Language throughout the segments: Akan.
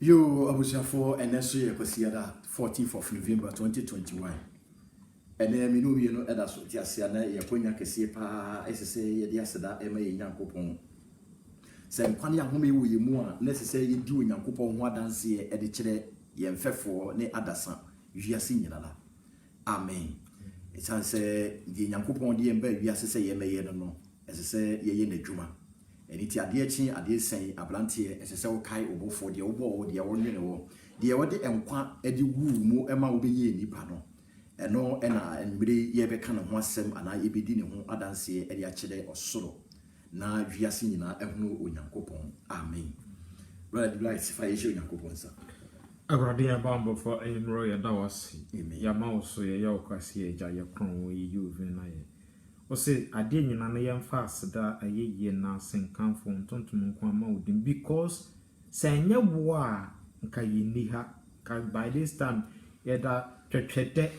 Yo, Abusiafo, and that's year because 14th of November 2021. And then, you know, that's what Yasiana, Yaponia Kasipa, SSA, Yasada, Emma Yankopon. Same Quania Humi, we more necessary doing Yankopon, what dance here at the chair, Yemfefo, ne Adasa, Yasinana. Amen. It's as the Yankopon, the Ember, Yasasa, Yema, no, as I say, Yen the Juma. And it's a dear chin, a dear saying, a blantier, as a cell kai over for the obo, the own, the award and qua Eddie Woo, more Emma will be ye nipano. And no, and really ye be kind of one sem, and I be dinner who I dance here at the achede or solo. Now, we are seeing a no unyakopon. Amen. Brother, like if I issue yakopon, sir. A radia bambo for a royal dawasi. Yamau so ya yokasi, Jaya Kron, you venaye. O say, I didn't know fast that a ye nursing come from Tontum Quamoudin because Sanya Bois, Kayiniha, by this time, yada Chete,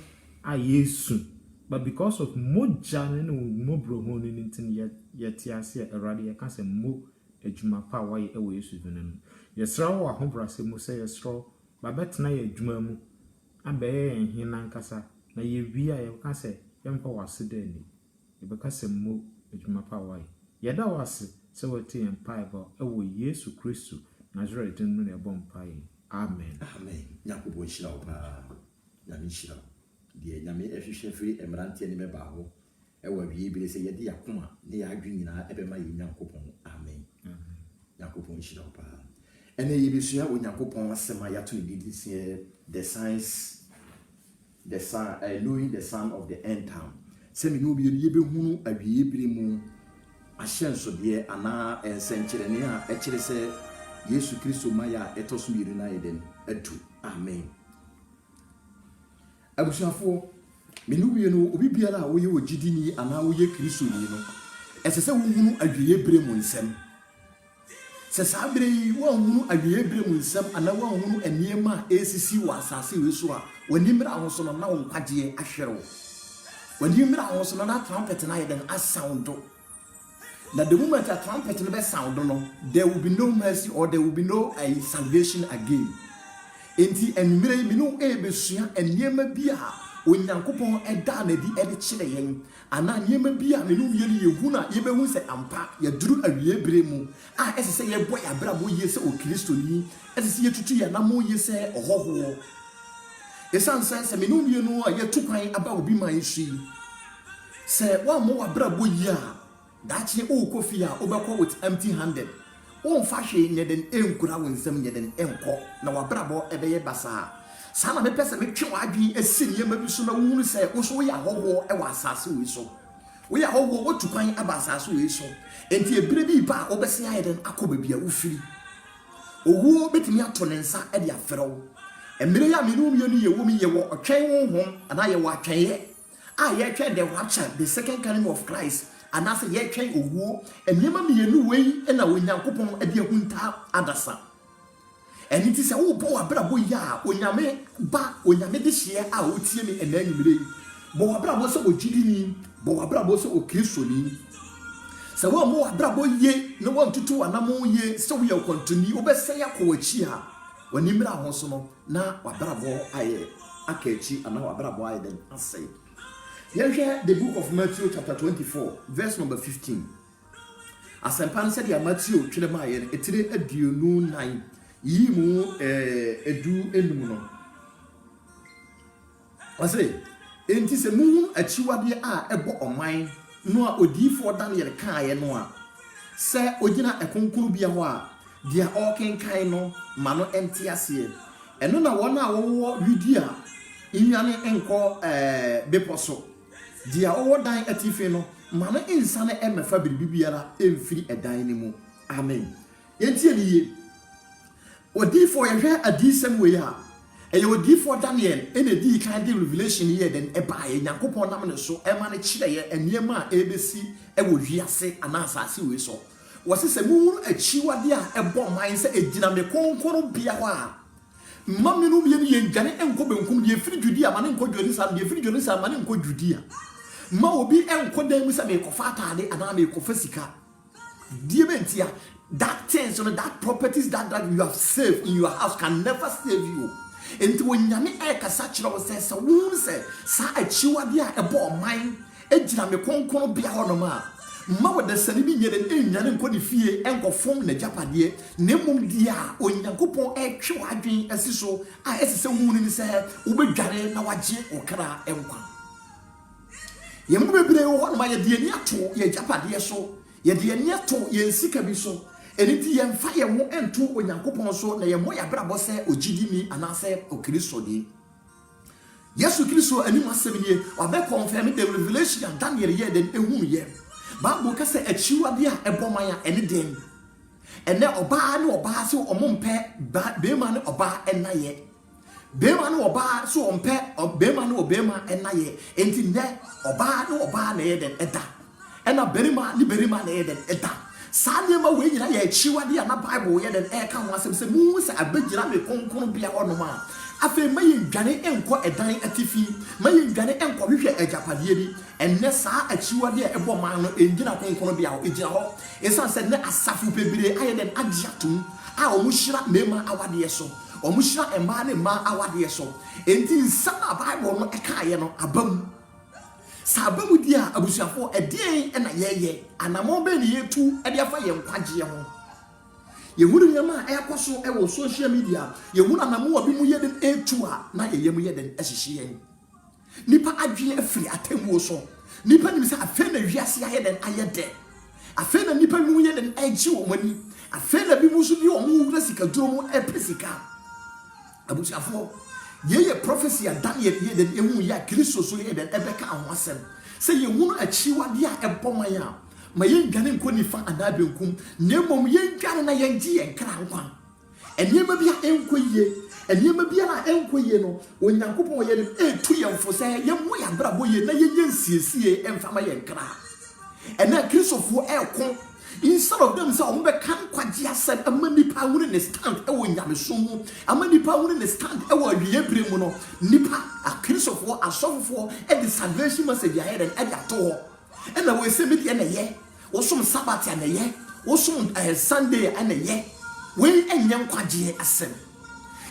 I yes soon. But because of Mojan and Mobro Honin yet Yasia, a radia can say Mo, a Jumapa, why away souvenir. Yes, straw, a home say a straw, but bet na ye Jumamu. I bear and Hinankasa, na ye via can say, Yampa was sedeni. Because a mo, which my power. Yada was so a tea and piper, oh, yes, Christu, Nazareth and a bomb pie. Amen. Amen. Yakubo Shilapa, Yamishila. Dear Yami, if you shall free Emerant and Mebaho, I will be able to say, Yadia Kuma, near Green, ever my Yakupon. Amen. Yakupon Shilapa. And then you be sure when Yakupon Samayatu did this year, the signs, knowing the son of the end time. Semi no be yebe hunu awiebire mu ahyenso de ana ensenkyerene a ekyere se Yesu Kristo maya etoso yiri na yeden adu. Amen. Abusuafo menu wie no obi biara a woye ogidini ana woye Kristo ni no esese wo hunu awiebire mu nsem. Se sabre yi wo hunu awiebire mu nsem ana wo hunu eniema esisi wa asase we so a woni mra ahoso no na wo nkwaje ahwere. When you meet us, that trumpet and I then a sound. That the moment a trumpet will be sound, there will be no mercy or there will be no salvation again. Enti and me no ebesia and yema bia when Yankopon eda na di ede chire yen ana yema bia me no yeli yehuna yebehu se ampa ya duru awiebere mu a ese se ye boy abrabo ye se o Kristo ni ese se ye tutu ya na mo ye se ohoho. Esan se me no wie no aye tukwan aba obi man hwi se wa mo abrabo yi a dachi o kofi a obekọ with empty handed o mfa hwe nyeden enkura wonsem nyeden enko na wabrabo ebeye basa sana me pese me twe wadwen asini yema bi so na wunu se wo so ya hoho e wa asase we so wo ya hoho wo tukwan aba asase we so enti ebire bi ba obese ayeden akoba bia wo firi owu betimi ato ne nsa e de afrewo emire ya menu mienu ye wo mi ye wo otwen honhom ana ye wo atwen ye a ye twen the rapture the second coming of Christ ana se ye twen owu enema mienu wei e na Onyankopon e de hunta adasa eni ti se wo bo abrabo ya onyame ba onyame de hie a otie mi enanyimire bo abrabo se ogidini bo abrabo se okristo ni se wo mo abrabo ye no wo ntutu anamo ye se wo ye continue obese ya ko achi ha wani mira ahoso no na wabrabo aye akachi ana wabrabo aye den asay. Here's the book of Matthew chapter 24 verse number 15. Asempan said ya Matthew twelema aye etire aduonu 9 yimu edu enum no. Asay enti se mu achiwade a ebo oman no a odifo Daniel kan aye no a se ogina ekonkuru bia ho a dia okenkan no mano entiase eno na wona wo widia inwane enko beposo dia owo dan atife no mano insane emefa bibiara emfiri edan ni mu. Amen. Yentie niye odifo yehwe adisem we ha eye odifo Daniel ene di kan di revelation ye den eba ye Nyankopon nam ne so ema ne kire ye eniema ebesi ewo wiase anasase we so wasi se mu achiwade a ebo man se ejina me konkoro bia ho a maminu me ye ndwane enko benkum de firi Judea mane enko Jerusalem de firi Jerusalem mane enko Judea ma obi enko dan mu se me kofa atade ana me kofa sika die bentia that things, that properties that you have saved in your house can never save you. And when Yami Eka Sachra says, a woman said, Sa a chiwadia a ball mine, a jiname concono be a honoma. Mawa the Sanibi and Yan and fear and go form the Japadie, Nemum dia, or Yankupon a chiwadin as so, I as a woman in his head, Ube Gare, Nawaji or Kara Empa. Yamu one my dear Niato, ye Japadia so, ye dear Niato, ye Sikabiso. Enti yem fa ye mo ento onyankopon so na ye mo ya brabo se ogidi mi anase okristo di Yesu Kristo ani masebnie obe confirm the revelation Daniel ye den ehunu ye Bible ka se achiwade a ebomanya ene den ene oba ne oba se omompe be ma ne oba enaye be ma ne oba so ompe be ma ne obema enaye enti ne oba ne oba na ye den eda ena berima ni berima na ye den eda Sanyama we nyina ye chiwade na Bible ye den e ka ho asem se mu se abegyina me konkon bia honoma afa mayi dwane enko edan atifi mayi dwane enko hwehwe agapade bi enne saa achiwade e ebo man no engina konkon bia ho egina ho esan se ne asafu pebire aye den agiatum a omuhira mema awade so omuhira ema ne ma awade so enti nsama Bible no e ka ye no abam Sababu dia abusuafo edien na yeye anamon be ne yetu e dia fa ye nkwaje ho yehunu nyama ekoso e wo social media yehunu anamon obi mu yeden etu a na yeye mu yeden ehihye yen nipa adwe afiri atemwo so nipa nim se afa na wiase ayeden ayede afa na nipa mu yeden agi wo mani afa na bi mu so bi o mu wura sika duro mu epesika abusuafo Ye prophecy a Daniel ye den ehu ya Kristo so ye den ebeka ahwasem se ye hunu achiwade a ebomaya ma ye dwane nkoni fa anabenkum nemom ye dwane na ye ngi ye nkra nkwa enema bia enkoye enema bia na enkoye no onyankopon ye den etu ye mfo se ye mo ya brabo ye na ye nyansiesie emfama ye nkra ena Kristofo ekon instead of them say ombe kan kwaji asem amanipa hunu ne stand e wo nyamesom mu amanipa hunu ne stand e wo awie bremu no nipa a Kristofo asofo e the salvation message ahead and e ato ho e na we say me de na ye wo som Sabbath na ye wo som Sunday na ye we enyem kwaji asem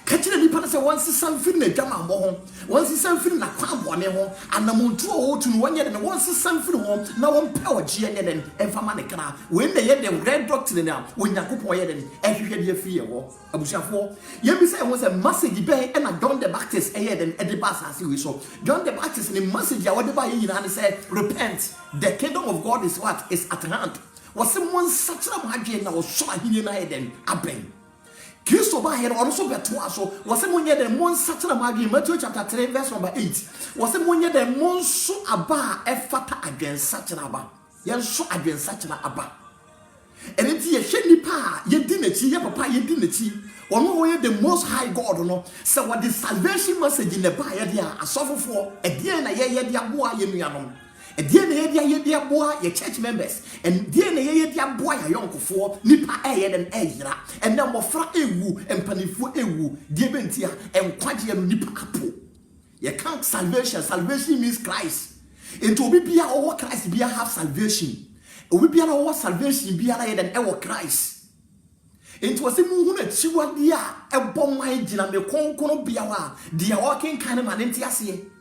Kachire nipa na se wansi samfiri na dwama mo ho wansi samfiri na kwa bone ho anamuntu o tunu wanye de wansi samfiri ho na won pe oje ye den emfama ne kana we na ye de red doctrine na wonyakopon ye den ehwehwe de afi ye ho abusuafo ye bi say won say message be e na John the Baptist ye den e de ba asase we so John the Baptist ni message ya wo de ba ye nyina ne say repent the kingdom of God is what is at hand was someone such a madwe na wo so ahini na ye den aben Kristo ba here also beto aso was monye de mon satana magi Matthew chapter 3 verse number 8 was monye de mon so aba efata against satana aba yen so against satana aba enenti ye hwenipa ye di nachi ye papa ye di nachi ono wo ye the most high God no so what the salvation message in the ba ye dia asofofo e dia na ye dia boa ye nuanom Edie na ye dia boa ye church members and die na ye dia boa ya yonkofo nipa eye den eyira and na mofra ewu empanifo ewu die bentia enkwaje no nipa apo ye count salvation means Christ into obi bia owo Christ bia have salvation obi bia na owo salvation bia na ye den ewo Christ into wase mu hu na chiwade a ebomman gina me konkono bia wa dia walking kind of man entiase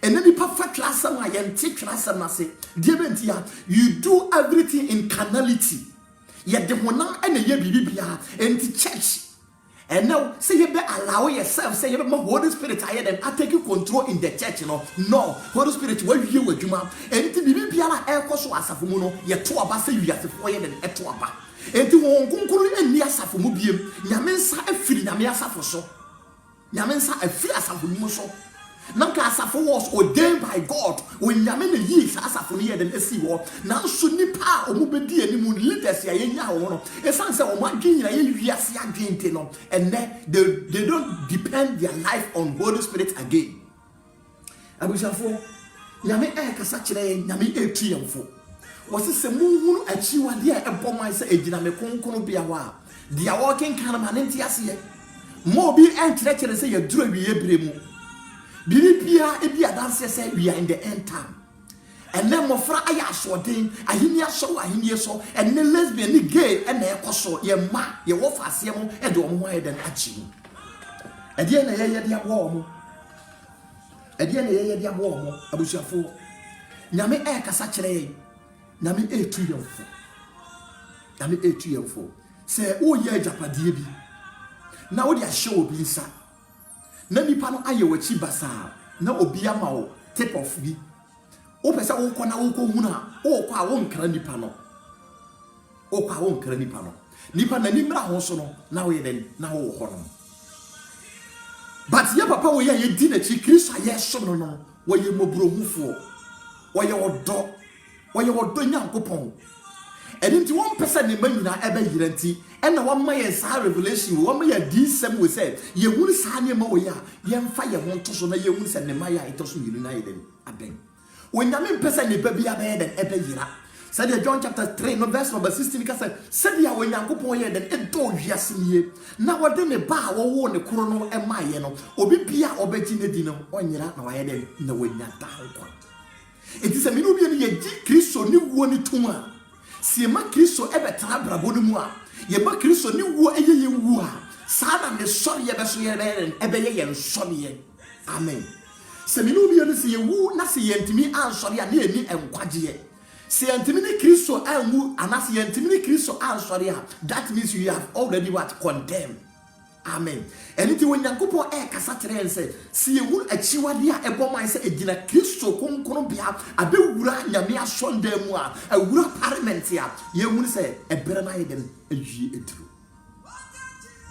and then the perfect class and I take class and say, dear Bentia, you do everything in carnality. Yet the one and the year and the church. And now say you better allow yourself, say you more Holy Spirit higher than I take you control in the church, you know. No, Holy Spirit, where you with you, and the Bibiana air coso as a fumuno, yet to a say you have to foyer than a tuaba. And to one conclude and Niasa for Mubium, Yamensa a free Namiasa for so. Yamensa a free as a fumuso. Nanka asafo was ordained by God when yame na yi asafo ne yeden esi wo na so nipa omubedi animu leaders ya yenya wo no esan se o madwen na ye wiase adwente no and they don't depend their life on Holy Spirit again abusafo yame kasa kire yame etu yemfo wose se munhunu achiwade a ebomai se egina me konkono bia wa dia walking kind man entiase ye mo bi entrechire se ye duro wiye bremu Biribia ebi adanse say we are in the end time. and then mofra aya soden ahini aso ahini so and then lesbian ni gay and na ekoso ye ma ye wo fase mo e de omo aye den achi e de na ye de abo omo e de na ye de abo omo abusuafo nyame e kasa kire nyame e tu yemfo nyame e tu yemfo se wo ye ajapadie bi na wo de ahye obi nsa na nipa no aye wachi basa na obi ama wo tip of bi o pese wo kɔ na wo kɔ huna o kɔ a wo nkra nipa no o kɔ a wo nkra nipa no nipa na ni mra ho so no na wo ye den na wo hɔ no but ye papa wo ye di na chi Kristo aye so no wo ye mobrohufo wo ye odo Nyankopɔn edinti won pese ne manyina ebe yiranti ena wo ma ye sa revelation wo ma ye di sem we say ye hunu sa ne ma wo ya ye mfa ye ho to so na ye hunu se ne ma ya ito so yiru na ye den aben when you mean person ni baby abed ebe yira said John chapter 3 no verse number 16 ka said ya when Nyankopon ye den edo wiase nie na wode ne ba wo ne koro no e ma ye no obi bia obegi ne di no onyira na wa ye den na wanya da kwa it is a minu bi ne ye di Kristo ni wo ni tuma si ma Kristo ebe tra brabo ni mu a ye ma Kristo ni wo eye ye wu a sada ne sori ye be so ye den ebe ye nsori ye amen. Se minu bi no se ye wu na se ye ntimi ansori a na eni enkwagye se ntimi ni Kristo anwu ana se ye ntimi ni Kristo ansori a that means you have already what condemned amen. Eniti wo Nyankopon kasa tere ense se ye wu achiwade a eboman se egina Kristo konkono bia abewura nyame asonda mu a awura parliament a ye wu se ebere na ye dem awie eduru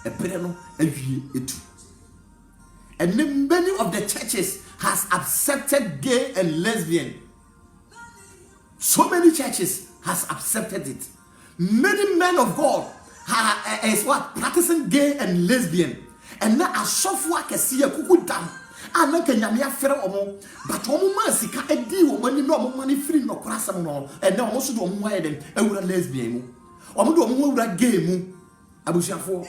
ebere no awie edu. And many of the churches has accepted gay and lesbian. So many churches has accepted it. Many men of God is what practicing gay and lesbian. And now a software can see a cuckoo dam. And now can you affair omo? But omo man sika edi omo ni no omo money free no krasa no. And now omo so do omo why dem ewura lesbian mu. Omo do omo ewura gay mu. Abusiafo.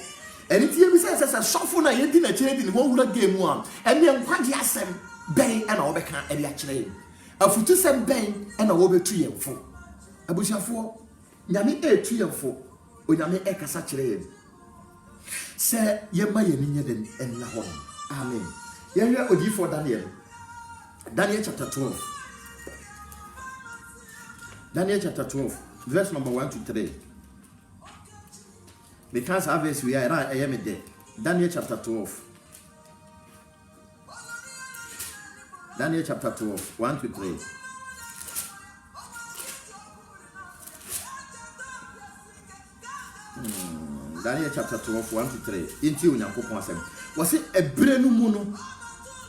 And it is a software na ye di na chere di ni won wura game one and then kwagye asem ben na obeka e dia chere afutu sem ben na wo betu yemfo abusiafo nyame etu yemfo onyame kasa chere ye se ye ma ye ninye den enna ho amen ye hwe odi for Daniel chapter 12 Daniel chapter 12 verse number 1 to 3. Because obviously we are I am there. Daniel chapter 12. Daniel chapter 12, 1 to 3. Daniel chapter 12, 1 to 3. Into Nyankopon asem. Was it a brand new mono?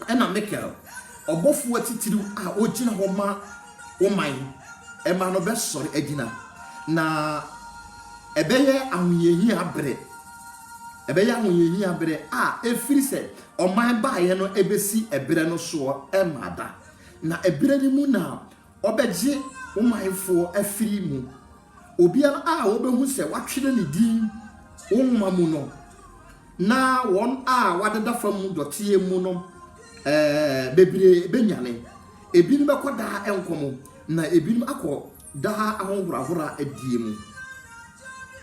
And a maker. Obofu atitiru a ogina ho ma o man. E ma no be sorry egina. Na ebeye ahunyehi abre a efiri se oman baaye no ebesi ebre no so emada na ebre ni mu na obeje omanfo afiri mu obiara a obehu se watwere ne din onma mu no na won a wadeda fam dotie mu no bebre benyane ebinu bekoda enkomo na ebinu akoda ahonhorahora adie mu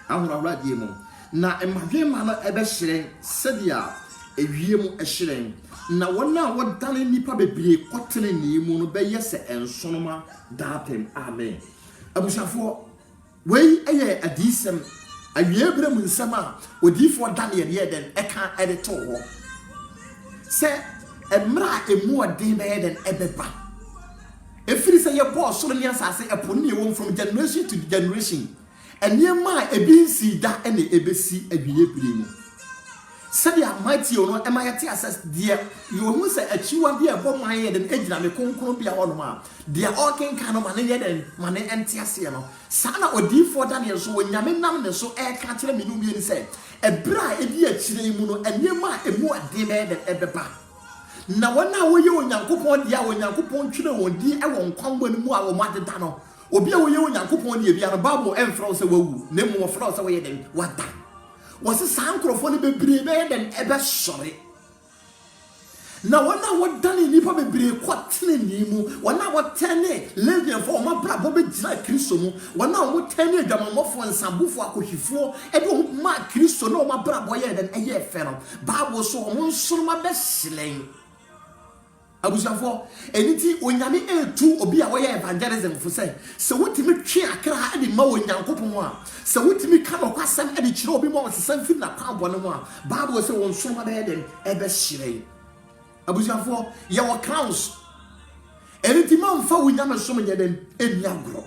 ahura die mu na emadwema no ebehire sedia ewie mu ehire na wona wodane nipa bebre kotene ne mu no beye se ensonoma daapem amen abusafo wei eye adisem awie bre mu nsema odifo Daniel ye den eka edito ho se emra emu odin beye den ebeba efiri se ye boss so ne asase epo ne won from generation to generation. And near my ABC that any ABC a be Say a mighty or not, MIT assess dear. You will say a chiwa dear about my head and edge and a concrete on ma. Dear all can kind of money and money and tiasiano. Sana or D for Daniel so when Yamin Nam so air catcher me say a bra a dear chilimuno and near my a more demand than ever back. Now one hour you and Yankupon, Yaw and Yankupon children, dear, I won't come when more or Matadano. Obi a wo ye Nyankopon ne bia no Bible emfro se wawu ne mo fro se wo ye den wada wo se sankrofo ne bebre be den ebe sore na wana wadane nipa bebre kwatene nimu wana watene levian for ma brabo be gina Kristo mu wana wotene adwamamofo nsambufo akohifo e do ma Kristo no ma brabo ye den eye fe no Bible so mo nsoroma be helen abusafo eniti onyame etu obi a wo ye evangelism fo se wotimi twe akra ade ma onyankopon a se wotimi ka no kwasam ade kire obi ma wosesam fi na kwabo no mu a Bible se won nsoroma be den ebe helen abusafo ye wo crowns eniti manfa wonyame som nyeden eniagro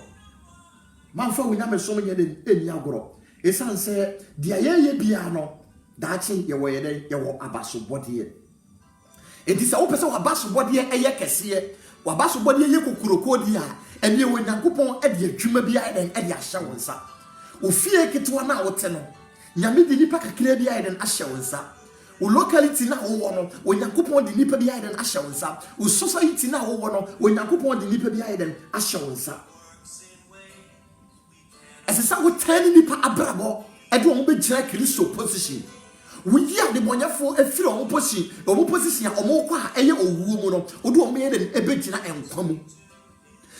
manfa wonyame som nyeden eniagro esanse dia ye bia no daachi ye wo yeden ye wo abaso body enti se wo pese wo abaso body eye kese wo abaso body ye kokurokodi a ene wo nyankopon ade adwuma bia eden ade ahye wonsa ofie ketwa na wote no nyame di nipa kakira bia eden ahye wonsa o locality na wo no onyankopon di nipa bia eden ahye wonsa o society na wo no onyankopon di nipa bia eden ahye wonsa esesa wo tani nipa abrabo ede wo be gira Kristo position we ya de bonyafo afiri o position a o kwa eye owuo mu no o do o me eden ebe gira enkwa mu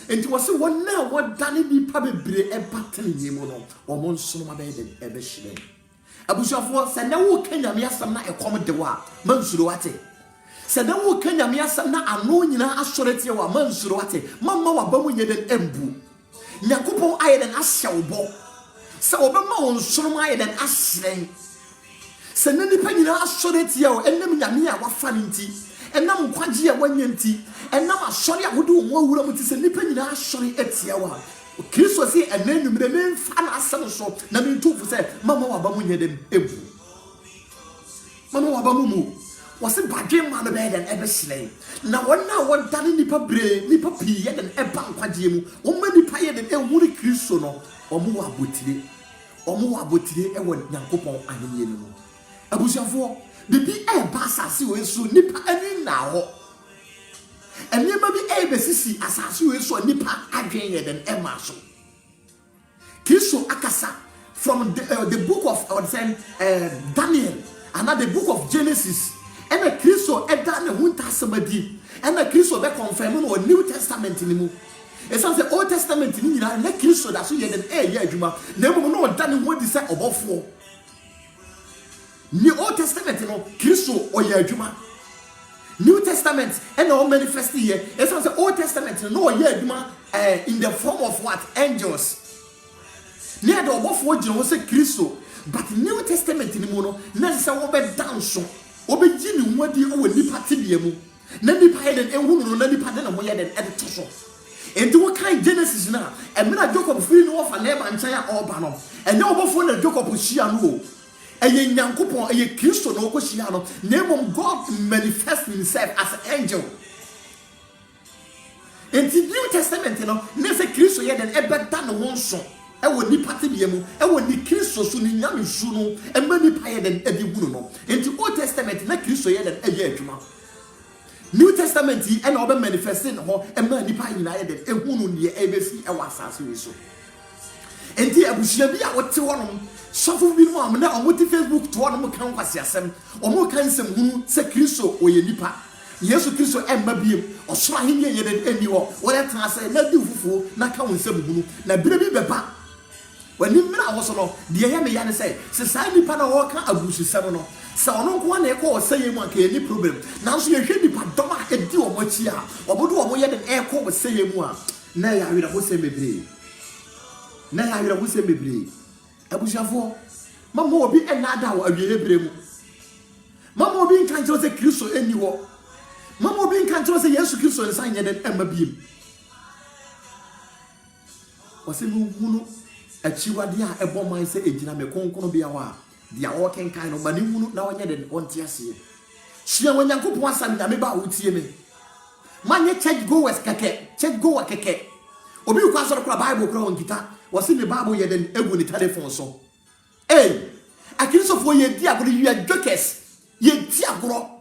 enti wo se wona wodane nipa bebre ebatene ni mu no o mo nsono ma be eden ebe hire abusuafo se na wo kanyame asam na ekom de wa mansuro wate se na wo kanyame asam na ano nyina asorete wa mansuro wate mamma wa bamu nyeden embu nyakopon ayeden ahye wo se obema won nsono ma ayeden ahyen se na nipa nyina asorete wa enem nyame a wafa nti enam kwaje a wanyanti enam asori a wode wo awura mu ti se nipa nyina asori etia wa Kristo si enenumre me fa na asem so na me ntufu se mama wa ba mu nyedem ebu mama wa ba mu wase badwe ma no be den ebe hire na wona wodane nipa bre nipa pi ye den eba nkwaje mu wo ma nipa ye den ehuri Kristo no omo wa botire e wo Nyankopon ahemye no abusuafo bibi eba asase we so nipa ani na ho enema bi ebesisi asase we so nipa adwen ye den emaso Kristo akasa from the book of Daniel and the book of Genesis and the Kristo eda ne hunta samadi and the Kristo be confirm no New Testament ni mu esan say Old Testament ni nyina na Kristo da so ye den ye adwuma na emu no oda ne ho di say obofo ni Old Testament no Kristo oye adwuma New Testament and all manifest here. It's also Old Testament no yeah in the form of what? Angels. Near the above what you say Christo, but New Testament in mono, necessary obe dance, obe jimmy what you owe nipa tibiemu. Nani paden and woman, nani paden and moya than editor. And do what kind Genesis now? And when I joke of free off and never and China or Bano, and no before the joke of Shiano. Eye Nyankopon eye Kristo no koshia no name God manifest himself as an angel. In the New Testament no ne se Kristo ye den ebeta no wonso e wo nipa te biemu e wo ni Kristo so ni nyame su no e ma nipa ye den edi hunu no. In the Old Testament na Kristo ye den eye adwuma. New Testament yi e na obe manifesting ho e ma nipa nyina ye den e hunu ne e besi e wasase we so. Enti abusia bi a wote wonom Suffer bi no am na omoti Facebook to no kan kwase asem omo kan sem hunu se Kristo oye nipa Yesu Kristo emma biem osoro ahemye ye den eni wo wore tan ase na di fufu na ka won sem hunu na bire bi beba wani mira wo so no de ye me ya ne se sa nipa na wo kan abusu sem no sa ono nko na e ko oseye mu aka ni problem na so ye hwe nipa doma e di wo machi a obodo wo ye den e ko oseye mu a na ya wira ho sem bebre abushafo mama obi enada wo awiye bremu mama obi nkanche se Kristo eni wo mama obi nkanche se Yesu Kristo nsan ye den emma biem wase mu hunu achiwade a ebo man se ejina me konkono bia wa dia wo kenkan no mani hunu na wonye den wonte ase hia wanyankopon asam da me ba wotie me manye church goers keke obi kwa so kra Bible kra won kita wasi me Bible ye den egu ni telephone so akristo fo ye di agro you are jokers ye di agro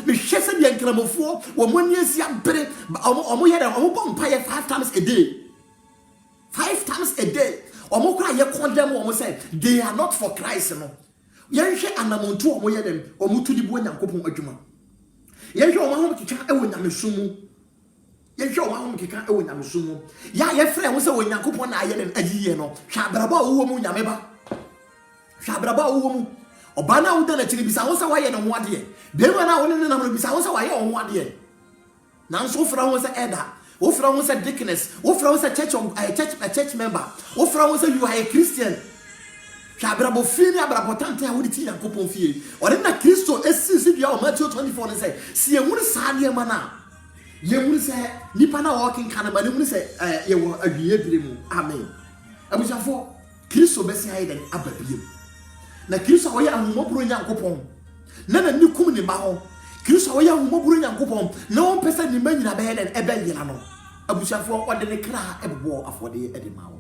me hwese bi enkramofo wo moni asi abere omo ye den omo bompa ye 5 times a day omo kra ye condemn omo say they are not for Christ no Yɛhwɛ anamonto ɔmo yɛ dem ɔmo tu di bo Nyankopɔn adwuma. Yɛhwɛ ɔmo ahom keka ɛwɔ Nyamesumu. Yɛhwɛ ɔmo ahom keka ɛwɔ Nyamesumu. Ya yɛfrɛ ho sɛ wɔ Nyankopɔn na ayɛ dem ayiye no. Hwɛ abrabɔ a wowɔ mu Nyame ba. Hwɛ abrabɔ a wowɔ mu. Ɔba na woda na kyiri bisa ho sɛ wayɛ ne ho adeɛ. Bɛrima na wo ne nam no bisa ho sɛ wayɛ ho adeɛ. Nanso wofrɛ ho sɛ elder, wofrɛ ho sɛ deaconess, wofrɛ ho sɛ church member, wofrɛ ho sɛ you are a Christian. Shabrabo fini abrabo tante a wodi ti Nyankopɔn fie. Ɔde na Kristo esisi bia o Matthew 24 ne sɛ si ehunu saa ne ma na. Yehunu sɛ nipa na walking kan ba ne hunu sɛ ye wo awie bire mu. Amen. Abusafo Kristo bɛsi ayi den ababiem. Na Kristo ɔyɛ ahomobro Nyankopɔn. Na ni kum ne ba ho. Kristo ɔyɛ ahomobro Nyankopɔn. Na wɔn pɛsɛ ne ma nyina bɛyɛ den ɛbɛyela no. Abusafo ɔde ne kra ɛbɔ afɔde ɛde ma wo.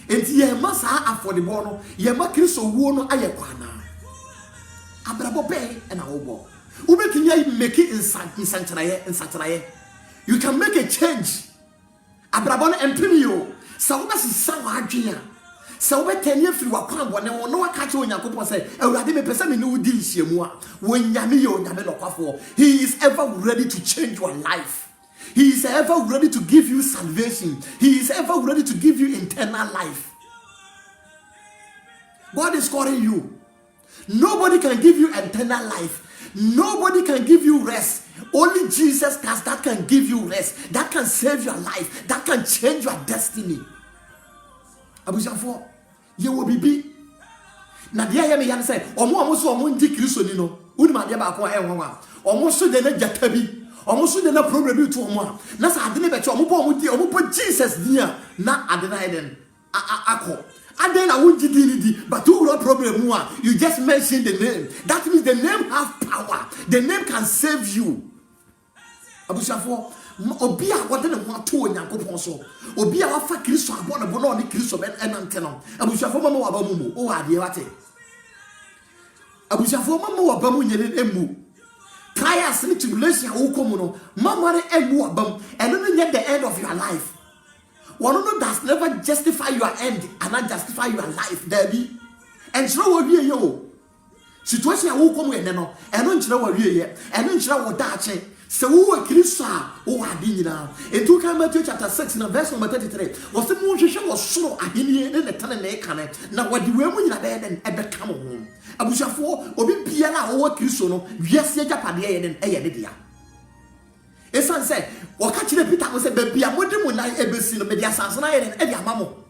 Enti ye ma saa afɔdebɔ no ye ma Kristo wuo no ayɛ kwana abrabɔ bɛn na wobɔ wobɛtumi ayi make nsankyeraye you can make a change abrabɔ no empimi yo sa wobɛsesa wadwen a sa wobɛtani afiri wakwan bɔne ho no waka kyerɛ Onyankopɔn sɛ awurade me pɛsɛ me ne wodi nhyiamu a wonyame ye onyame nokwafoɔ. He is ever ready to change your life. He is ever ready to give you salvation. He is ever ready to give you eternal life. God is calling you. Nobody can give you eternal life. Nobody can give you rest. Only Jesus Christ that can give you rest. That can save your life. That can change your destiny. Abusafo, ye will be. Na dia ye me yan say, omo so omo ndi Kristo ni no. Uni ma dia ba ko e won omo so de na jata bi. Omo so de na problem bi to omo a. Na sa ade ne be che omo bo omo di omo bo Jesus ni a na ade na eden akọ. Ade na won gidi ni di but who no problem mu a. You just mention the name. That means the name has power. The name can save you. Abusafo obi a wode ne ho ato Onyankopɔn so. Obi a wafa Kristo abo na bo na oni Kristo ben enante no. Abusafo mama wa ba mu mu. O ade wate. Abusafo mama wa ba mu nyene emu. Trials and tribulation will come no. Mama emu wa ba mu. And no get the end of your life. One no does never justify your end and not justify your life. There be. And so what we yo. Situation will come no. And no nchira wa wie ye. And no nchira wo daache. Se wo Kristo a wo adi nyina. Etu kan Matthew chapter 6 na verse number 33. Wo se mo hwehwe wo soro ahenie ne tane ne ka ne. Na wadi we mu nyina be den ebe ka mo ho. Abusafo obi bia na wo Kristo no wiase agapade ye den eye de dia. Esan say waka kire Peter mo say ba bia modi mu na ebesi no me dia sanso na ye den e dia mamo.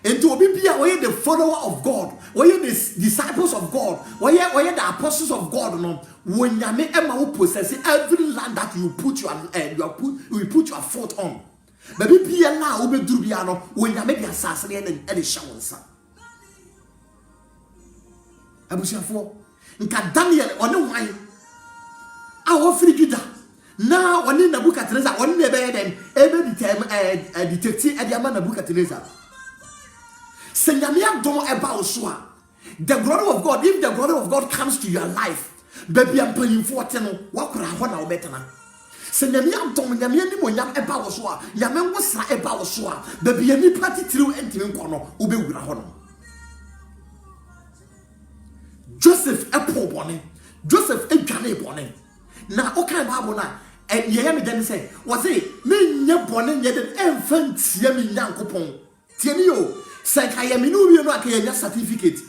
And to obi bia we the follower of God, we the disciples of God, we the apostles of God no. When Nyame ema wo possess every land that you put your foot on. Baby bia na wo be duru bia no when Nyame bia sase ne e de shawonsa. Abusafo nka Daniel one wan a wo firi Juda na one Nebukadnezar one ne be dem ebe detective e dia ma Nebukadnezar. Senyamia don eba osua. The glory of God, if the glory of God comes to your life, baby am paying for no wakura ho na obetana. Senyamia don nyamia ni monyam eba osua, nyame ngosra eba osua, baby ani party through entimi nko no obewura ho no. Joseph epo bone, Joseph edwane bone. Na okan Bible na ye me dem say, was say me nya bone nye den emfantia me Nyankopon. Tie ni o. Say kayaminu bi no akaya certificate.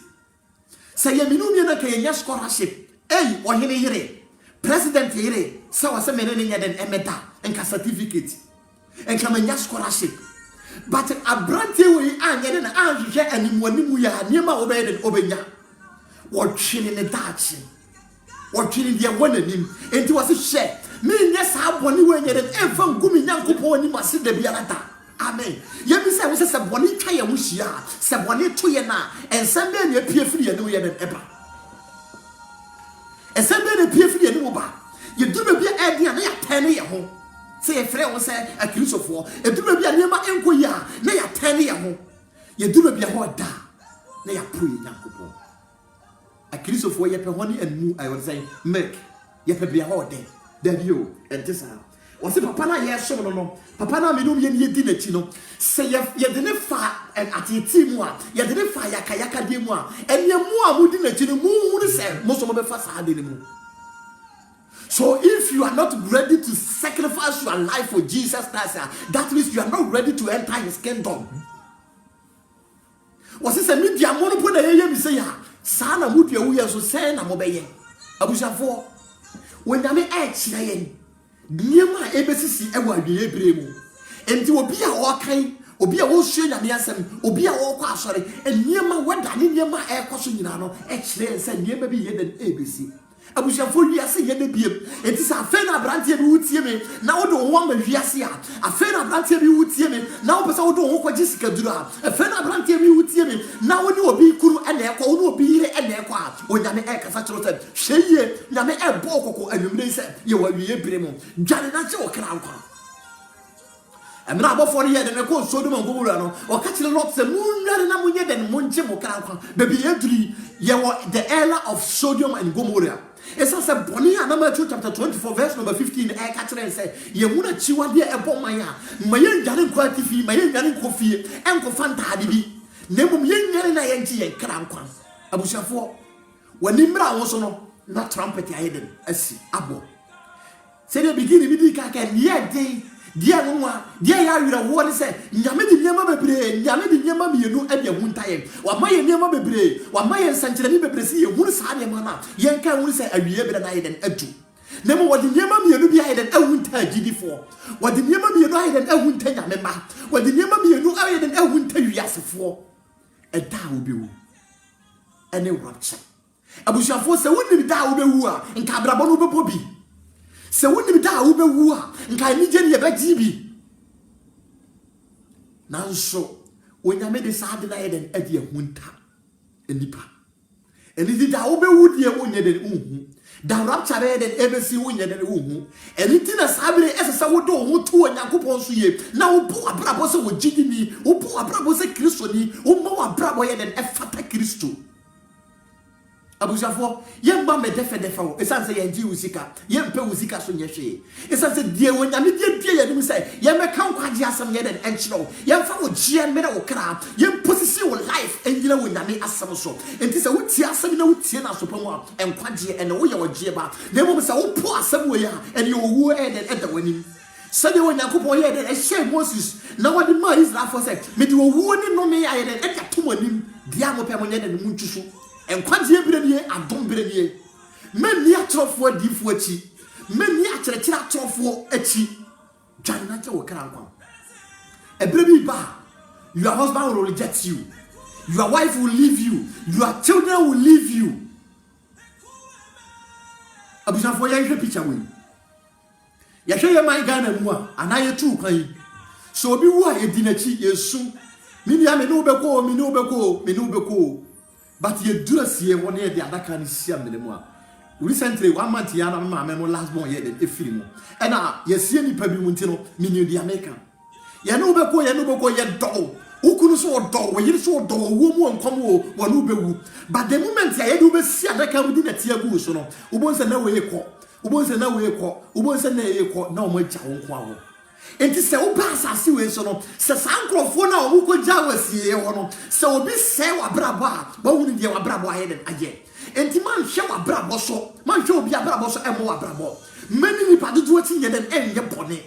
Say yaminu bi no akaya scholarship. Eh, ohene yire. President yire. Say wase me ne nya den emeda enka certificate. Enka manya scholarship. But abrante we anya den anhwehwe animuanimu ya niema obeye den obenya. Wotwene ne dachi. Wotwene de wonanim. Enti wase hye. Me nya sa boni we nya den emfa ngumi Nyankopon ni mase da biara. Amen. Yemi say we say boni twa ye muhia, se boni to ye na, ensembe na pie firi ye no ye den eba. Ensembe na pie firi ye no ba. Ye duru bia edi na ya tane ye ho. Say ye frɛ wo say akrisofo, e duru bia nema enko ya, na ya tane ye ho. Ye duru bia ho da, na ya pro ye Nyankopɔn. Akrisofo ye pe honi enmu I was saying make ye pe bia ho den. There you enti sa. o se papa na ye so no papa na me no ye di na chi no se ye de ne fa atiti mu a ye de ne fa yakayaka de mu a enye mu a mu di na chi no mu hu se mo so mo be fa sa de mu. So if you are not ready to sacrifice your life for Jesus Christ, that means you are not ready to enter his kingdom. Was it a media monopoly na ye mi say ya sana mu de wo ye so say na mo be ye abusafo when na me e kire ye niema ebesisi ewa adwe ebre mu enti obi a wo kan obi a wo hwe nyame asem obi a wo kwa asore niema wada ne niema e kwaso nyina no e kire say niema bi ye den ebesi abusafo wiase ye de biem enti sa afa na brantie bi wutie me na wo do wo ma wiase a afa na brantie bi wutie me na wo pesa wo do wo kwaji sika duru a afa na brantie bi wutie me na wo ni obi kuru ene ekwa wo ni obi yire ene ekwa a onyame e kasa chiro se hweye nyame e bo kokko anwumre se ye wa wiye bire mu dwane na che wo kra nkwa emra abofo ne ye de ne ko Sodom and Gomorrah no o ka kire Lot se munware na munye de ne monche mo kra nkwa baby yeduri ye wo the era of Sodom and Gomorrah. It's also Bonnie and Matthew chapter 24, verse number 15. I catch it and say, you wanna chiwa dear upon my mayan jarin quantity, mayan jarin coffee, and confanta hadibi. Nebum yen na yanti and crankwan. Abusafo, when Nimra was on not trumpet I hidden, as abo. Say the beginning, we did yet day. Dear Noma, dear Yara, what is it? Yamedi Yama Bebre, Yamedi Yama, you know, at your one time. What my Yama Bebre, what my Sanchani Bebresi, who is Hanyamana, Yanka will say a year better night than a two. Never what the Yama you be hidden a winter GD4. What the Yama be hidden a winter Yamema. What the Yama be no higher than a winter Yas for. A down bill. And a rapture. Abusha so wouldn't be down in Cabrabano Bobby. Se woni bi da wo be wu a nka ni je ne be jibi nanso onyame de sa de na ye den ade ehunta enipa eni di da wo be wu de wonye de unhu da rapture de den ebesi wonye de unhu eni ti na sabire esesa wo do ho to onyankopon so ye na wo bu abrabo se wo jidi ni wo bu abrabo se Kristo ni wo ma wo abrabo ye den efata Kristo. Abusafo yemba me defa wo esanse yenji usika yempe usika so nyehwe esanse die wonyame die ye nim say yeme kan kwaje asam ye den enchiro yemfa wo gie mere wo kra yemposisi wo life enjira wonyame asam so enti se wuti asam na wutie na so pamu a enkwaje ene wo ye wo gie ba na mom se wo po asam wo ya ene wo wu eden eda wanim sade wonyakopon ye den e share Moses na wodi ma Israel for say me di wo wu ni no me ya ye den eda to wanim dia mo pe mo nye den muntwusu enkwaje birenie adom birenie meni atrofo adifo achi meni akyerɛkyerɛ atrofo achi dwan na ke wo kra nkwa ebere bi ba your husband will reject you, your wife will leave you, your children will leave you. Abusafo ya hwe picture we ya hwe ye man Ghana mu a anaye tu kan so obi wu a edinachi yesu mi dia me no beko but ye durasie won ye de adaka ni sia mele mu a recently 1 month ya na ma me last born ye de efiri mu e na ye sie ni pa bi mu ntino mi ni di America ye no beko ye do ukunu so do we yiri so do wo mu nkom wo no bewu but the moment ya ye do be si adaka mu di na tia gu so no ubonse na we ekọ ubonse na ye ekọ na o ma ja wo nko awo enti se wo ba asase we so no se sankrofo na o ko ja wasie ho no se obi se wa brabo a ba wuni de wa brabo aye den aye enti man hwe wa brabo so man hwe obi abrabo so emo wa brabo mani ni padu to ti ye den enye bone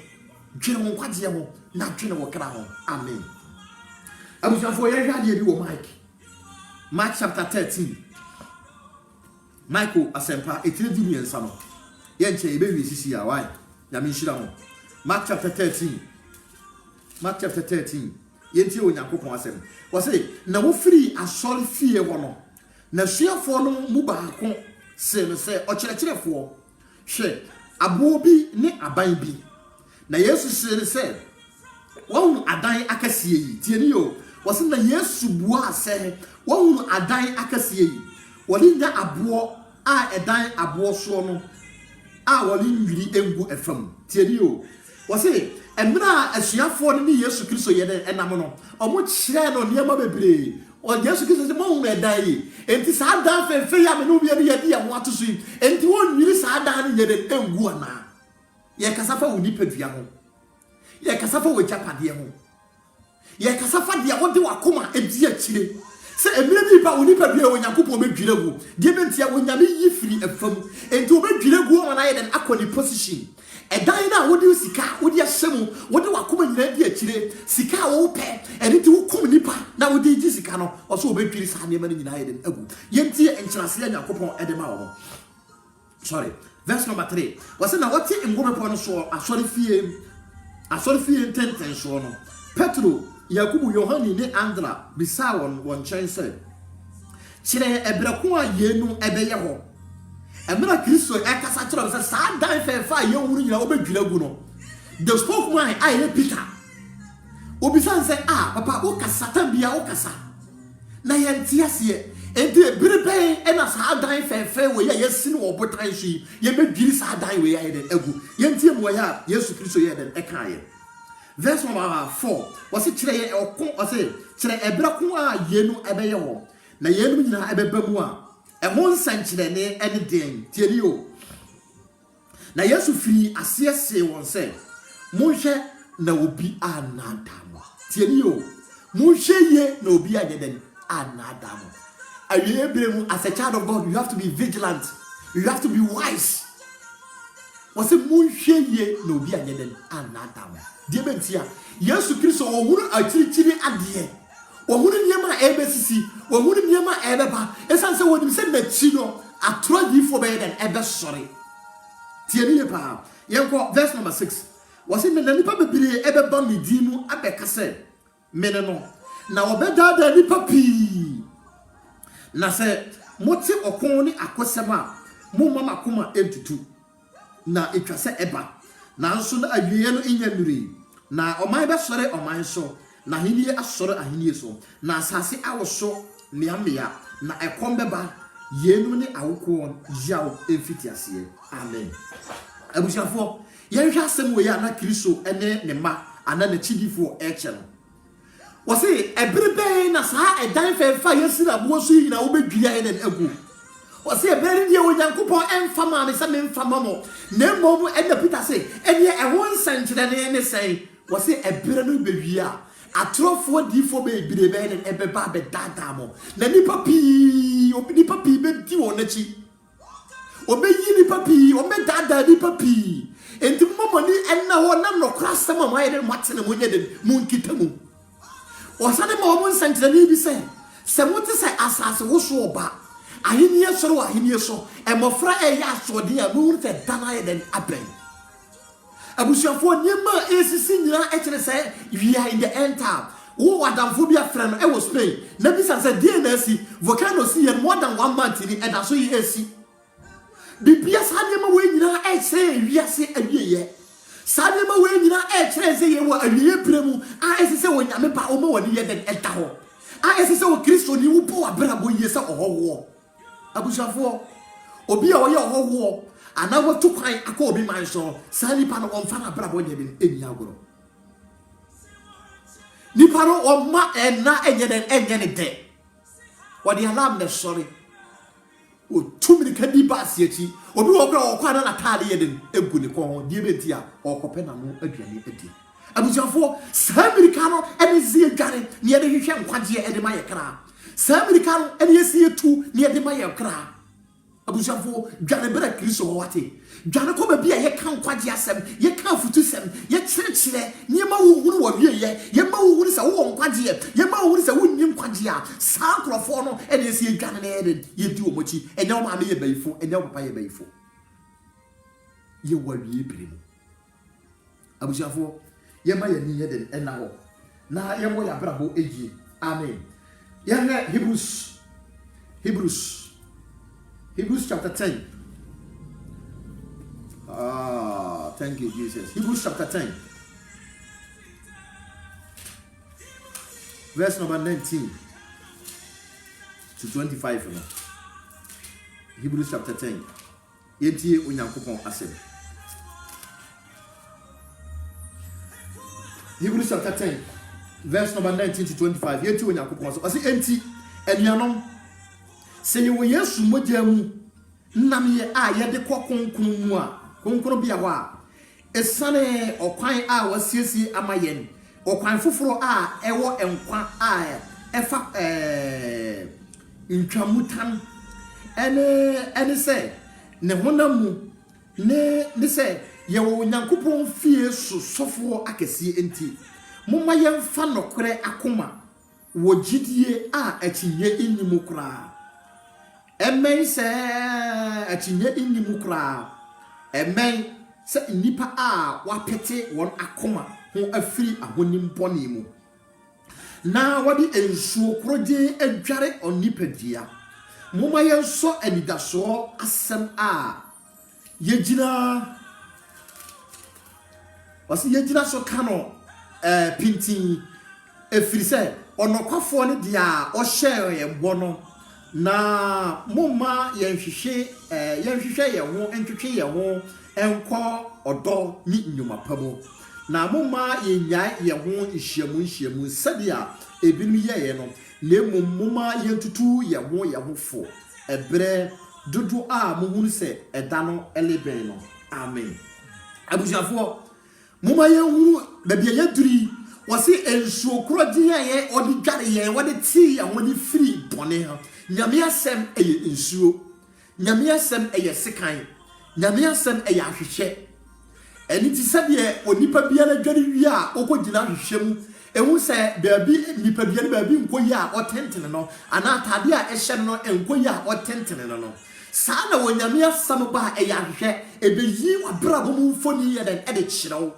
dwene wo kwaje ho na dwene wo kra ho amen. Abusafo ye hwa de bi wo Mark chapter 13 Michael asempa etire di miensa no ye nche ebe wi sisi ya why ya mi shira ho Mark chapter 13 yenti onyankopon asem wo se na wo firi asori fie wo no na suafo no mu baako se no se okyerɛkyerɛfo hwe abo bi ne aban bi na Yesu se wo adan akasie yi tie ni yo wo se na Yesu bua se wo adan akasie yi woli nya abo a edan abo so no a woli nwiri engu efam tie ni yo wo se emra asuafo ni Yesu Kristo ye den enam no omo kyerɛ no niam bebre o Yesu Kristo se mo hu edan yi enti sa dan fefe ya me no bi ye de ya mo atoso yi enti won nwiri sa dan ni ye den engu ana Ye kasafa woni pedua ho. Ye kasafa wo japade ho. Ye kasafa dia wo de wakoma edi akire. Se emire bi ba woni pedua wo Nyankopon bedwire gu. Die bentia wo nyame yi firi afam. Enti wo bedwire gu o na ye den akoni position. Edan na wo de sika wo de ahyemu wo de wakoma nyina di akire sika wo pe eni ti wo kum nipa na wo de gi sika no o so wo bedwire sa ne ma nyina ye den agu. Yenti enkyerase Nyankopon edema wo. Sorry. Verse number 3. Was na what in ngome po no so asori fie tenten so no. Petro, Yakubu, Yohani ne Andra bisa won chen say. Chire ebrako a yenu ebeye ho. Emra Kristo ekasa chiro say sa dan fa ye wuru nyina obedwira gu no. The spokesman I Peter. Obisan say papa o kasa tambia o kasa. Na yenti ase enti ebirebe ena sa dan fefe we ya yesi no obotan so ye bedwiri sa dan we ya den agu yenti mo ya Yesu Kristo ye den ekaye. Verse number 4 was it kire ye okon o say kire ebrako a yenu ebeye ho na yenu nyina ebeba mu a ehon sankire ne ene den tieni o na Yesu firi asiese won say monhwe na obi anadamo tieni o monhwe ye na obi anyeden anadamo. As a child of God, you have to be vigilant. You have to be wise. Was a moon ye no be an anadam. Dear Bentia, Yesu Christo or wouldn't a chili adie. Or wouldn't Yama ebesisi, or wouldn't Yama ebeba. As I said, when you said that Chino, I tried you for bed and ever sorry. Tiania pa. Yanko, verse number 6. Was it Menanipa be ever bummy dimu abekase? Menano. Now better than the papi. Na se moti okon ni akosema mo mama kuma entutu na etwase eba na nso na awie no inyamiri na oman be sore oman so na henie asore ahenie so na asase awoso miamia na ekombeba yenu ni awoko yawo efitiase. Amen. Abushafo yenhwa asem we ya na Kristo ene ne ma ana na chidifo eche no was it a brebe na sa a dime fa yesira bo so yi na wo bedwia ene agu was it a very dear Nyankopon emfama me se me mfama mo na mom ene Peter say ene e won sankyere ne ne say was it a bere no bewia atrofo difo be brebe ene ebeba be dada mo na nipa pi be di won achi obeyi nipa pi o me dada nipa pi enti momoni enna ho na no krasa mama ene matene mo nyede mu nkita mu osane ma omun sankyere bi se mote se asase wo so oba ahenie soro ahenie so emofra eya asode a mu te dana ye den aben abusuafo nyema esisi nyina ekere se we are in the end time wo wadamfo bi afra no e wo Spain na bi se dey na si volcano si ye more than 1 month ni e da so ye esi bibia sa nyema we nyina e se wiase awieye Sadema we nyina e kire se ye wo awie premu a ese se wo nyame pa o ma woni ye den eta ho a ese se wo Kristo ni wo po abrabo ye se ohowo abushafo obi a wo ye ohowo ana wo tukwan aka obi man so sani pa no omfa na abrabo ye den eni agoro ni pa no o ma ena enye den enye ne de wo di alarm ne sorry o tumiri kadi ba asiachi obi wo kra o kwa na tale ye den egu ne ko ho die beti a o kope na no aduane adi abusuafo samirikano ene zie adwane ne ye de hwehwe nkwaje ede ma ye kra samirikano ene ye sie tu ne ye de ma ye kra abusuafo dwane bere Kristo wo wate dwane ko ba bia ye kan nkwaje asem ye kan futu sem ye kyerkyere ne ma wo hunu wo wie ye ma wo hunu sa wo nkwaje ye ma wo hunu sa wo nnim nkwaje a saa krofo no ene ye sie dwane ne ye di wo mochi ene wo ma me ye bayifo ene wo papa ye bayifo ye wa wie bere abusuafo ye ma ye ni ye den ena ho na ye mo ya brabo eji. Amen. Ye Hebrews chapter 10. Thank you, Jesus. Hebrews chapter 10. Verse number 19 to 25. Hebrews chapter 10. Yeti Onyankopon asem. Hebrews chapter 10. Verse number 19 to 25. Yeti Onyankopon asem. Asi enti enuanom se ye wo Yesu mogya mu nam ye a ye de kokonkon mu a konkon bia ho a esane okwan a wasiesie amayen okwan foforo a ewo enkwa a efa ntwamutan ene se ne honamu ne se yewo Nyankopon fie sofo akese enti momma yemfa nokore akoma wo gidie a atinye inimu kra emen se atinye inimu kra emen se nipa a wapete won akoma ho afiri ahonim bone mu na wadi ensuo kroje adware onipadia momma yenso anidaso asem a yegina wasi yegina so kano pintin efiri se onokwafo ne dia o share ye bono na momma yenhwehwe ye ho entwetwe ye ho enko odo ni nyuma pabo na momma yenya ye ho nhyiamu sadia ebinum ye no na momma yentutu ye ho fo ebre dudu a mohunu se eda no eleben no amen abusuafo momma yenhuru babia yaduri wasi ensuo kroje ye odi dware ye wode ti ye wode free bone ha nyame asem eye ensuo nyame asem eye sekan nyame asem eye ahwehwe eni ti sabie onipa bia na dware wi a okogina hwehwem ehu se baabi nipa bia na baabi nkoyi a otentene no ana atade a ehye no enkoyi a otentene no saa na wonyame asem ba eye ahwehwe ebeyi wabrabo mu mfoni ye den ede kyerɛw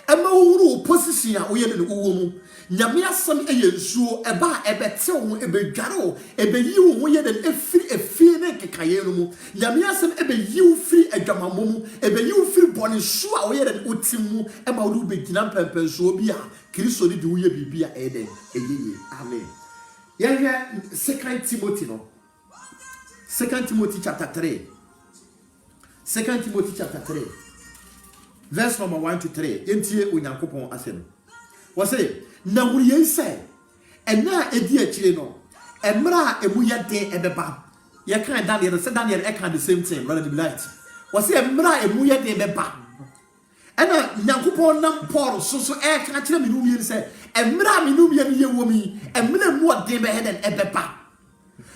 ema wuru position a oye ne uwo mu nyame asem eye nsuo eba ebete wo ebedware wo ebeyi wo ye den efiri ne kekaye no mu nyame asem ebeyi wo firi adwamamo mu ebeyi wo firi bone so a oye den otimu ema wo begina pempenso bi a Kristo ni de wo ye bibia eden eyeye amen yehwe 2 Timothy no 2 Timothy chapter 3 2 Timothy chapter 3 verse number 1 to 3 entie onyankopon asem wo say na wuri say ena edi akire no emra emu yede ebeba ye kan Daniel say Daniel e kan the same thing brother the light wo say emra emu yede ebeba ena nyankopon nam Paul so e kan kire me no mi say emra me no mi ye wo mi emra mu ode be heden ebeba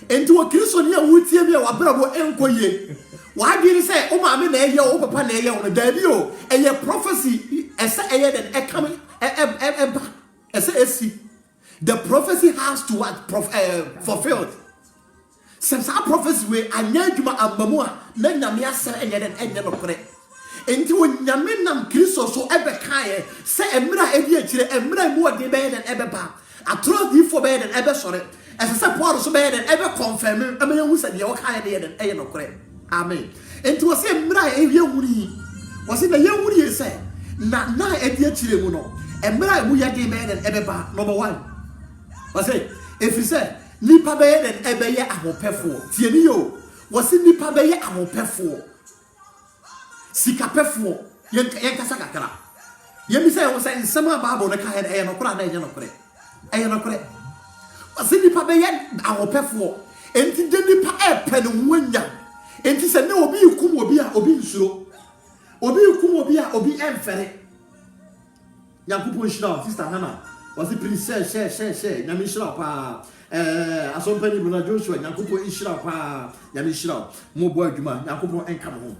enti wo Kristo ne awutie mi a wabrabo enkoye why say o ma me na eye o papa na eye o da bi o eye prophecy ese eye den e come ese esi the prophecy has to what fulfilled since our prophecy we anya djuma amamu a na nyame ase eye den enye no kore enti wo nyame nam Kristo so ebe kae se emra edi akire emra mu ode be den ebeba atro di fo be den ebe sore ese se Paul so be den ebe confirm amanya hu se de o kae de den eye no kore amen enti wo se mra ewie wuri wo se na ye wuri se na edi akire mu no emra mu ye de be den ebeba number 1 wo se if you say nipa be den ebe ye ahopefo tie ni yo wo se nipa be ye ahopefo sikapefo ye kasa kakra ye mi say wo se nsema bible na ka he eye no kora na eye no kore wo se nipa be ye ahopefo enti de nipa epe no wanya enti se na obi ikum obi a obi nsuro obi ikum obi a obi emfere Nyankopon shira sister Hannah was it please share nyame shira pa asompani brother Joshua Nyankopon shira pa nyame shira mo bo adwuma Nyankopon enka mo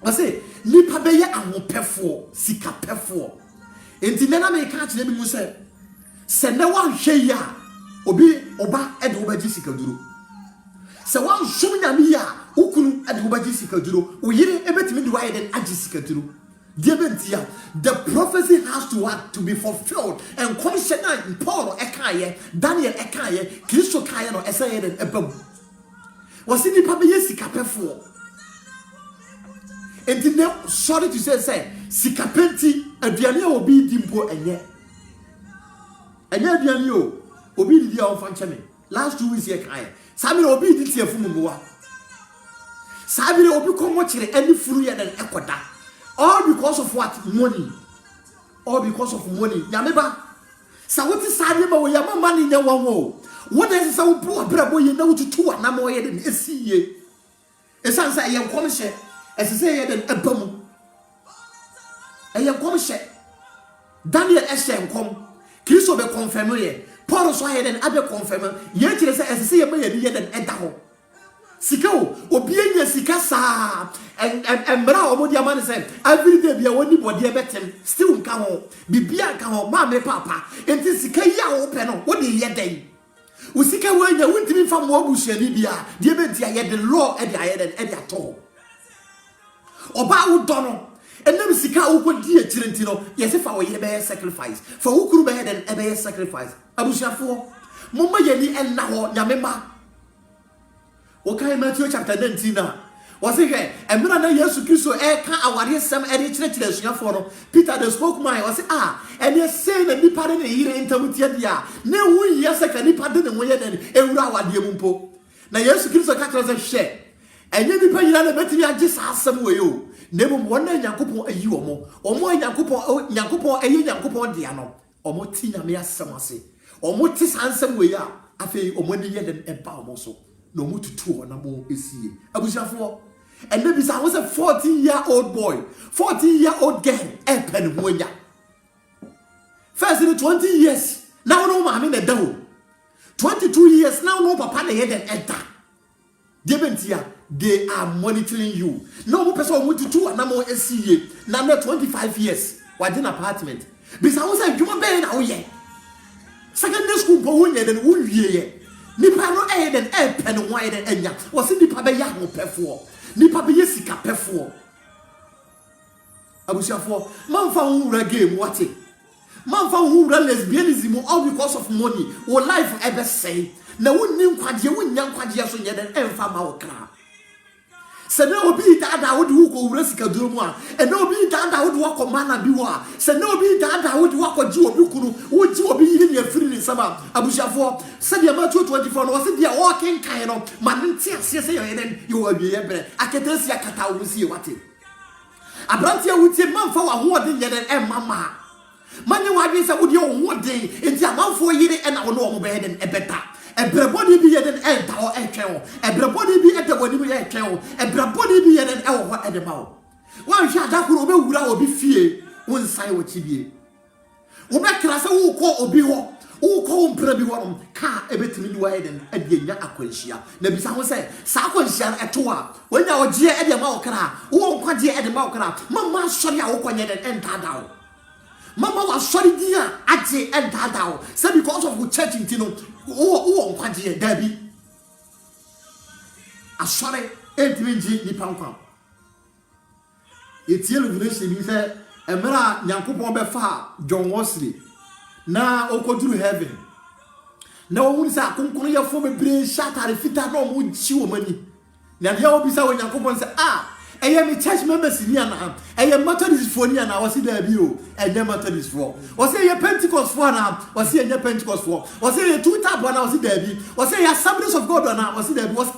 was say nipa be ye ahopefo sikapefo enti na me ka kire bi mu se na wan hwe ya obi oba e de obaji sikaduro se wan shum nyame ya ukunu ade obaji sikaduro uyire ebetimi de waye den agi sikaduro Debentia, the prophecy has to be fulfilled and commission Paul ekaye Daniel ekaye Kristo kaye no esaye den ebam was it nipa be sikapefo enti ne sorry to say sikapenti aduane obi dimpo enye aduane o obi di dia on fanchame last 2 weeks here kaye sabi obi di tiafu mumwa sabi obi komo kire ani furu ya den ekoda all because of what? Money. All because of money. Yameba. Sa what is sadi ba we yama money nya wanwo. What is sa wo bo brabo ye na wotutu na mo ye den esiye. Esan sa ye komhye. Esese ye den ebamu. eye kom hye Daniel Eshenkom Kristo be confirm ye Paul so aye den abe confirm ye kire se esese ye ma ye ni ye den eda ho sika o obi anya sika saa embra obo dia man say every day bia woni bode betem still nka ho bibia nka ho ma me papa enti sika ya wo pe no wo de ye den wo sika wo anya wontimi fa mo abusuani bia de be dia ye the law e dia ye den e dia to oba wo do no enam sika wo ko di akire enti no ye se fa wo ye be sacrifice fa wo kuru be den e be sacrifice abusuafo mo ma ye ni enna ho nyame ma okay, Matthew chapter 19 now. Was it here? And when I years to Christo, I want some edited for Peter the spokesman was and you're saying that you pardon a year in Tamutia. No, we yes, I can pardon the way than Eura Diamumpo. Now, yes, to Christo cat was a share. And you be paying a better, I just ask some way. Never wonder Yakupo a you or more Yakupo a Yakupo Diano, or more Tina Mea Samasi, or more Tis handsome way up. I feel or when you get an empower also. No more to two on a more is here. Abusha and maybe I was a 14-year-old boy, 14-year-old girl, a pen when ya. First in 20 years, now no mammy the devil. 22 years, now no papa the head and enter. Debentia, they are monitoring you. No person want to two and more SCA. Now 25 years, what in apartment. Because I was a human being now yet. Secondary school boy and wound ye. Nipa no den pen wide and enya was nipa be ya ho pefo nipa be yesika pefo abusiafo man fa wura game what man fa wura lesbianism all because of money wo life ebe say na wonni nkwade wonnya nkwade so nye den emfa ma wo kra se na obi dada wo de wo ko wura sika duro mu a e na obi dada wo de wo ko mana bi wo a se na obi dada wo de wo ko ji obi kunu wo ji obi yiri ne afiri ne sama abusiafo se dia Matthew 24 no se dia walking kan no manenti ase se ye den yo awie bre aketasi akata wo si wate abrantia wutie manfa wa ho de ye den e mama manye wa bi se wo de wo den enti amanfo yiri e na wo no wo be den e beta ebrabodi bi ye den e da o e twen o ebrabodi bi e da woni bi e twen o ebrabodi bi ye den e wo ho e de ma o wan hwa da kuro be wura obi fie won sai wo chibie wo be kra se wo ko obi ho wo ko mpra bi ho ka e betimi ni wa ye den e de nya akwanhia na bisa ho se sa akwanhia eto a wonya ogie e de ma wo kra wo nkwaje e de ma wo kra mama sori a wo kwanye den e ntada o mama was sorry dia ati and dadao say because of the church intino o nkwaje dabi asore entwenji ni pankwa etie revelation bi say emra nyankopon be fa John Wesley na okoduru heaven na o mun sa konkonu ye fo be bre shatare fita na o mu ji o mani na dia obi sa nyankopon say eye me church members ni ana eye Methodist for ni ana wasi da bi o eye Methodist for wasi eye Pentecost for ana wasi eye Pentecost for wasi eye two tab ana wasi da bi wasi eye Assemblies of God ana wasi da bi wasi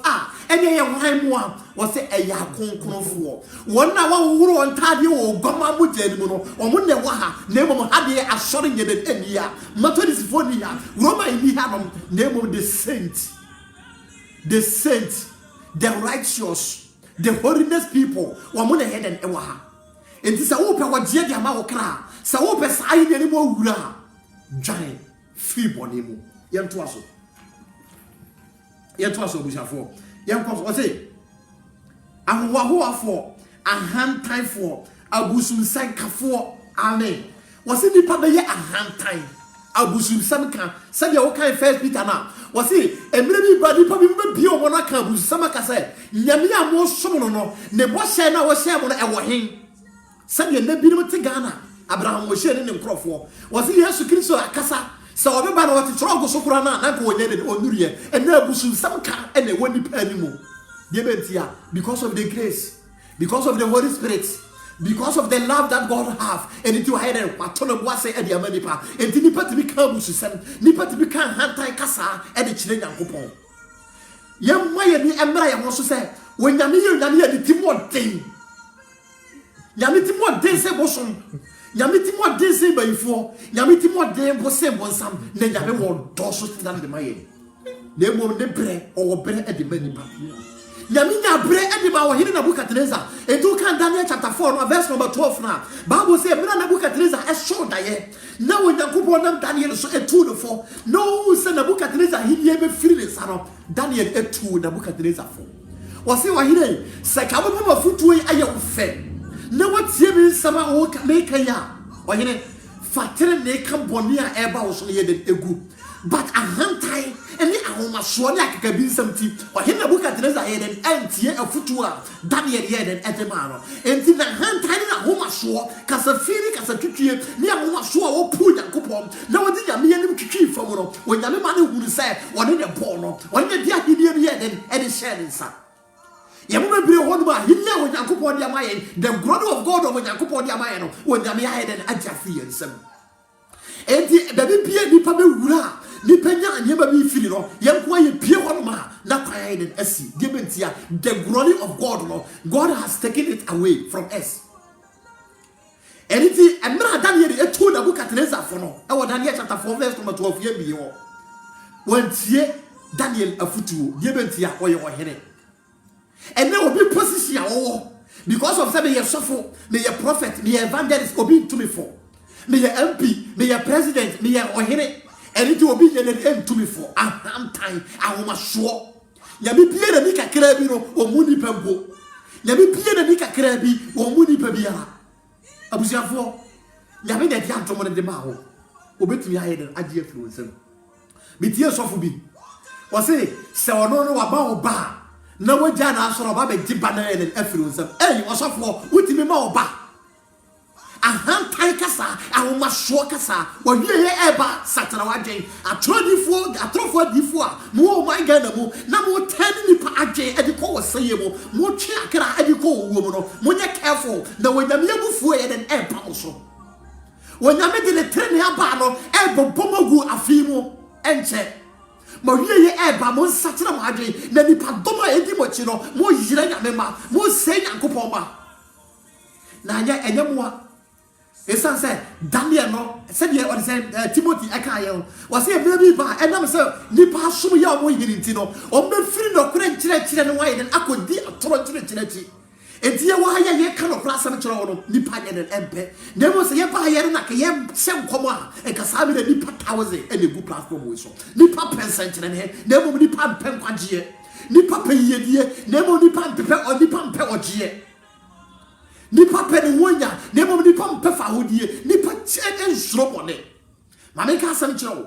eye eye wan mu a wasi eye akonkron for won na wa wuro on tade o goma mu jani mu no o mu ne wa ha na mo ade asori nye de enia Methodist for ni ya Roman ni ha no na mo the saint the righteous the holiness people wa mo na head and ewa ha enti sa wo pe wa je dia ma wo kra sa wo pe sa ayi ni mo wura dwan free body mu yento aso bushafo yenko so say ahwa afo ahantan fo abusum sankafo amen wasi nipa be ye ahantan abusum samka sabe wo kan First Peter na wasi emre bi badi pa bi be o wona kan abusum samaka say nyame ya mo som no ne bo hye na wo hye mo no e wo hen sabe na bi no te Ghana Abraham wo hye ne nkrofo wasi Yesu Kristo akasa sa obe ba na wati trogo sokura na ko wonye de onuriye ena abusum samka ena woni pa ni mo de bentia because of the grace, because of the Holy Spirit, because of the love that God have, and into head patona boase e dia manipa enti nipa ti bi kan bususem nipa ti bi kan hantan kasa e de kire Nyankopon yemma ye ni emra ye ho so se wonyame ye di timoden nyame timoden se bosom nyame timoden se bayifo nyame timoden bo se bonsam na nyame wo do so tidan de maye na mo ne bre o bre e de manipa Yaminya bre ediba wo hene Nebuchadnezzar. Edu kan Daniel chapter 4 verse number 12 now. Bible say bra Nebuchadnezzar e show daye. Na wo Yankopon nam Daniel so etu no for. No say Nebuchadnezzar he be free the son Daniel etu Nebuchadnezzar for. Was say wo hene se ka bo ma futu aye wo fe. Na watie bi sama wo make ya. Wo hene fatere ne kan boni a eba wo so ye den egu. But a hantai any ahoma so na akaka bi nsam ti o he Nebuchadnezzar ye den antie afutu a Daniel ye den edema no enti na hantai na ahoma so kasa firi kasa twitwie ni ahoma so a wo pu Yakopom na wodi nyame ye nim twitwi fam no wo nyame ma ne huru sai wo ne bo no wo ne dia hidie bi ye den e share nsa ye mo bebre ho no ba hidie wo Yakopom dia ma ye the glory of God of Yakopom dia ma ye no wo nyame ya ye den agya fi ye nsam enti da bi pie nipa be wura ni penya anyeba bi firi no yenko ye pie ho ma na kwai den asi debentia the glory of God no God has taken it away from us anything emra Daniel etu Nebuchadnezzar for no e wo Daniel chapter 4 verse number 12 ye bi ho wantie Daniel afutu debentia oye wo hene ene obi position a wo because of say me sofo me ye prophet me ye evangelist obi to me for me ye MP me ye president me ye ohene enti obi ye ne to me for am time ahoma so ya bi pie na ni kakra bi no omuni pempo ya bi pie na ni kakra bi omuni pa biara abusiafo ya bi de dia ntomo ne de ma ho obetumi aye den age afiri nsem bitie sofo bi o se ono no wa ba o ba na wagya na asoro ba be giba na ne afiri nsem osofo utimi ma o ba ahantai kasa ahoma so kasa wo ye eba satara wadwen atrofo difo a mo my God na mo na mo tani nipa adwen edi ko woseye mo twe akra edi ko wo mo no mo nye careful na wonyame abufuo ye den eba so wonyame de ne trene aba no ebo bomogu afimu enche ma ye eba mo satara wadwen na nipa domo edi mo chi no mo yire nyame ma mo se Yankopon ma na anya enyemwa esan say Daniel no said ye on say Timothy akaye was say baby ba enam say nipa sum ya mo yiri nti no o be firi no kure kire no waye den akodi atoro kire ti enti ye wa ye ka no kura sam kire no nipa ye den empe na mo say ye ba ye na ka ye sem komo a e ka sabi de nipa 1000 ene gu platform we so nipa percent kire ne na mo nipa pen kwagie nipa peyedie na mo nipa pepe o nipa mpe ogie nipa peni wonya nemo nipa mpefa hodie nipa chen ensrobone mama ka sam kire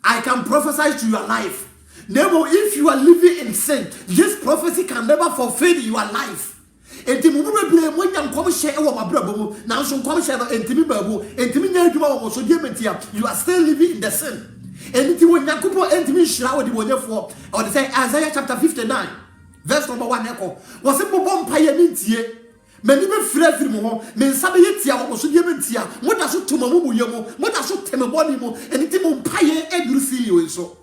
I can prophesy to your life nemo if you are living in sin this prophecy can never fulfill your life enti mumu bebre wonya nkom hye e wo mabrabo mu na nso nkom hye no entimi babu entimi nya adwuma wo so die mentia you are still living in the sin enti wonya nkopo entimi hira wo de wonyefo or they say Isaiah chapter 59 verse number 1 eko wo se bobo mpa ye mintie mani be frafiri mo ho me nsabe yetia wo so die mentia moda so toma mo ye mo moda so teme boni mo eniti mo mpaye eduru fi yo so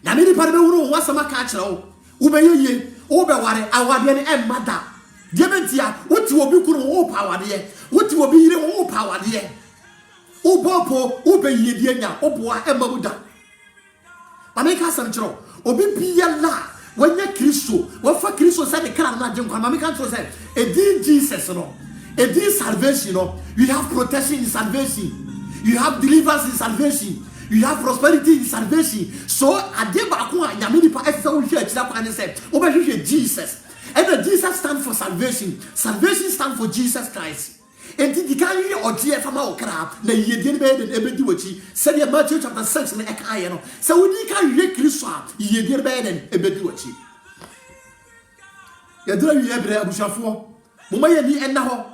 na me ni pare be wuro ho asama ka akere wo wo be yeye wo be ware awade ne emada die mentia woti obi kunu wo pa awade woti obi yire wo pa awade wo bopo wo be yedie nya oboa emamuda mame ka sam kire obi biya la wanya Kristo wafa Kristo say the kra na jenkwa mama kan so say edi Jesus no edi salvation no you have protection in salvation you have deliverance in salvation you have prosperity in salvation so ade ba ko a nyame nipa efe wo hwe akira kwa ne say wo ba hwe Jesus and Jesus stand for salvation stand for Jesus Christ enti dikani odie fama okra na yedie ne be de ebedi wachi said Matthew chapter 6 na ekaye no so wodi ka hwe Kristo a yedie be de ebedi wachi ya dra wi ebre abushafo moma ye ni enna ho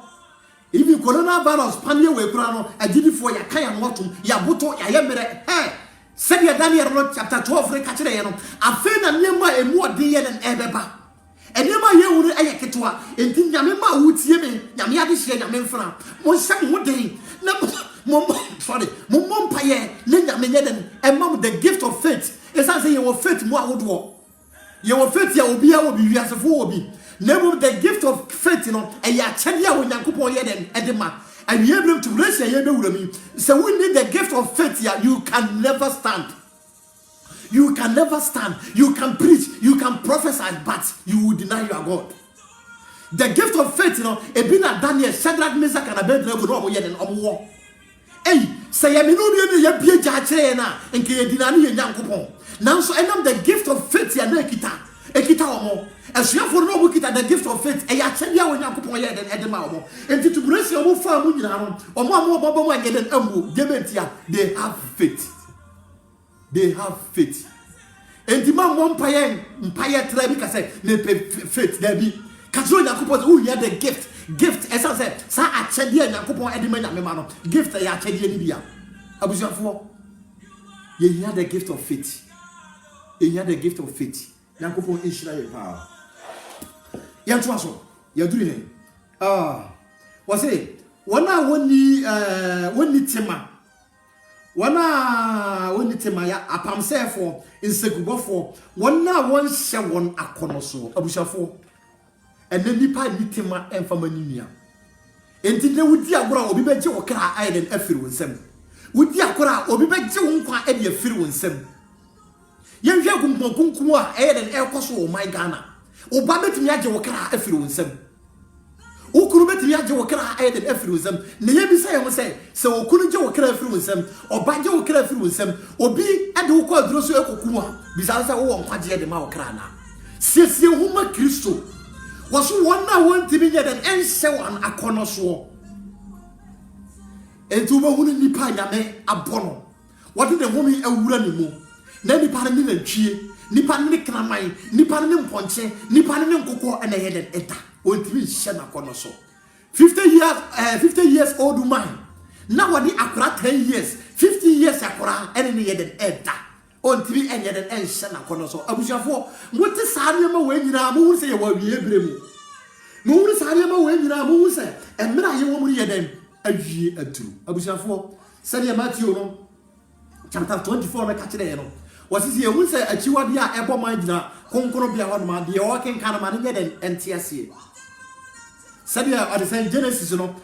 ibi coronavirus panie we kura no agidifo ya kan ya notum ya boto ya yemere said Daniel chapter 12 re ka kire ye no afi na niema emu odi ye den ebeba enema ye wuru ayeketwa enti nyame ma wutie me nyame ade hye nyame mfra mo hye mo den na mo mpaye ne nyame ye den emam the gift of faith esa say your faith mo awodo your faith ya obi a obi wiasefo obi name the gift of faith no e ya chede a Onyankopon ye den edema and you able to raise ye be wura mi so we need the gift of faith ya you can never stand You can never stand. You can preach, you can prophesy, but you will deny your God. The gift of faith, Ebina Daniel, Shadrach, Meshach, and Abednego, no more than war. Hey, say I mean, you be a judge and can deny your young coupon. Now, so I know the gift of faith, Ekita omo. As you for no kita the gift of faith, e actually when you coupon and Edema omo. And to bless your family, or more and get an ambu, they have faith. They have faith. And the man won't pay tribe because say faith there be. Kazo na coupon who had the gift. Gift, as I said, Sa actually and coupon Edema Memano. Gift a actually in India. Abusafo. You had the gift of faith. You had the gift of faith. Yankopon Israel power. Yantuaso, you're doing was it? Wana woni tema. Wana woni tema ya apamse for insekubo for. Wana won she won akonoso abusafo. And then nipa ni tema emfama ninia. Enti de wudi agora obi beje okra aiden afiri wonsem. Wudi agora obi beje wonkwa e de afiri wonsem. Yen hwe kunkunkunku a eden ekoso o my Ghana oba betimi age wokra afiri wonsem okuru betimi age wokra eden afiri wonsem ne ye bi say am say se okuru je wokra afiri wonsem oba je wokra afiri wonsem obi ade wokọ aduro so ekoku a bi say wo nkwaje de ma wokra na siesie huma Kristo waso wona wontimi ye den ense wan akonoso entu bo hunu nipa nyame abono wode de homi awura ni mu na nipa ni nantwie nipa ni kramai nipa ni mponche nipa ni nkokọ na heden eta ontimi hye na kono so 50 years old man na wadi akura 10 years 50 years akura ene ni heden eta ontimi enyeden enhye na kono so abusuafo mote saare ma we nyina mo hu se ye wa wie bremu mo hu saare ma we nyina mo hu se emra ye wo mu yeden awie aturu abusuafo sade Matthew no chapter 24 na ka kire no wasisi ehun se achiwade a ebo man gina konkoro bia ho ma de o ken kan ma ne den entiasie sabi a de sen Genesis no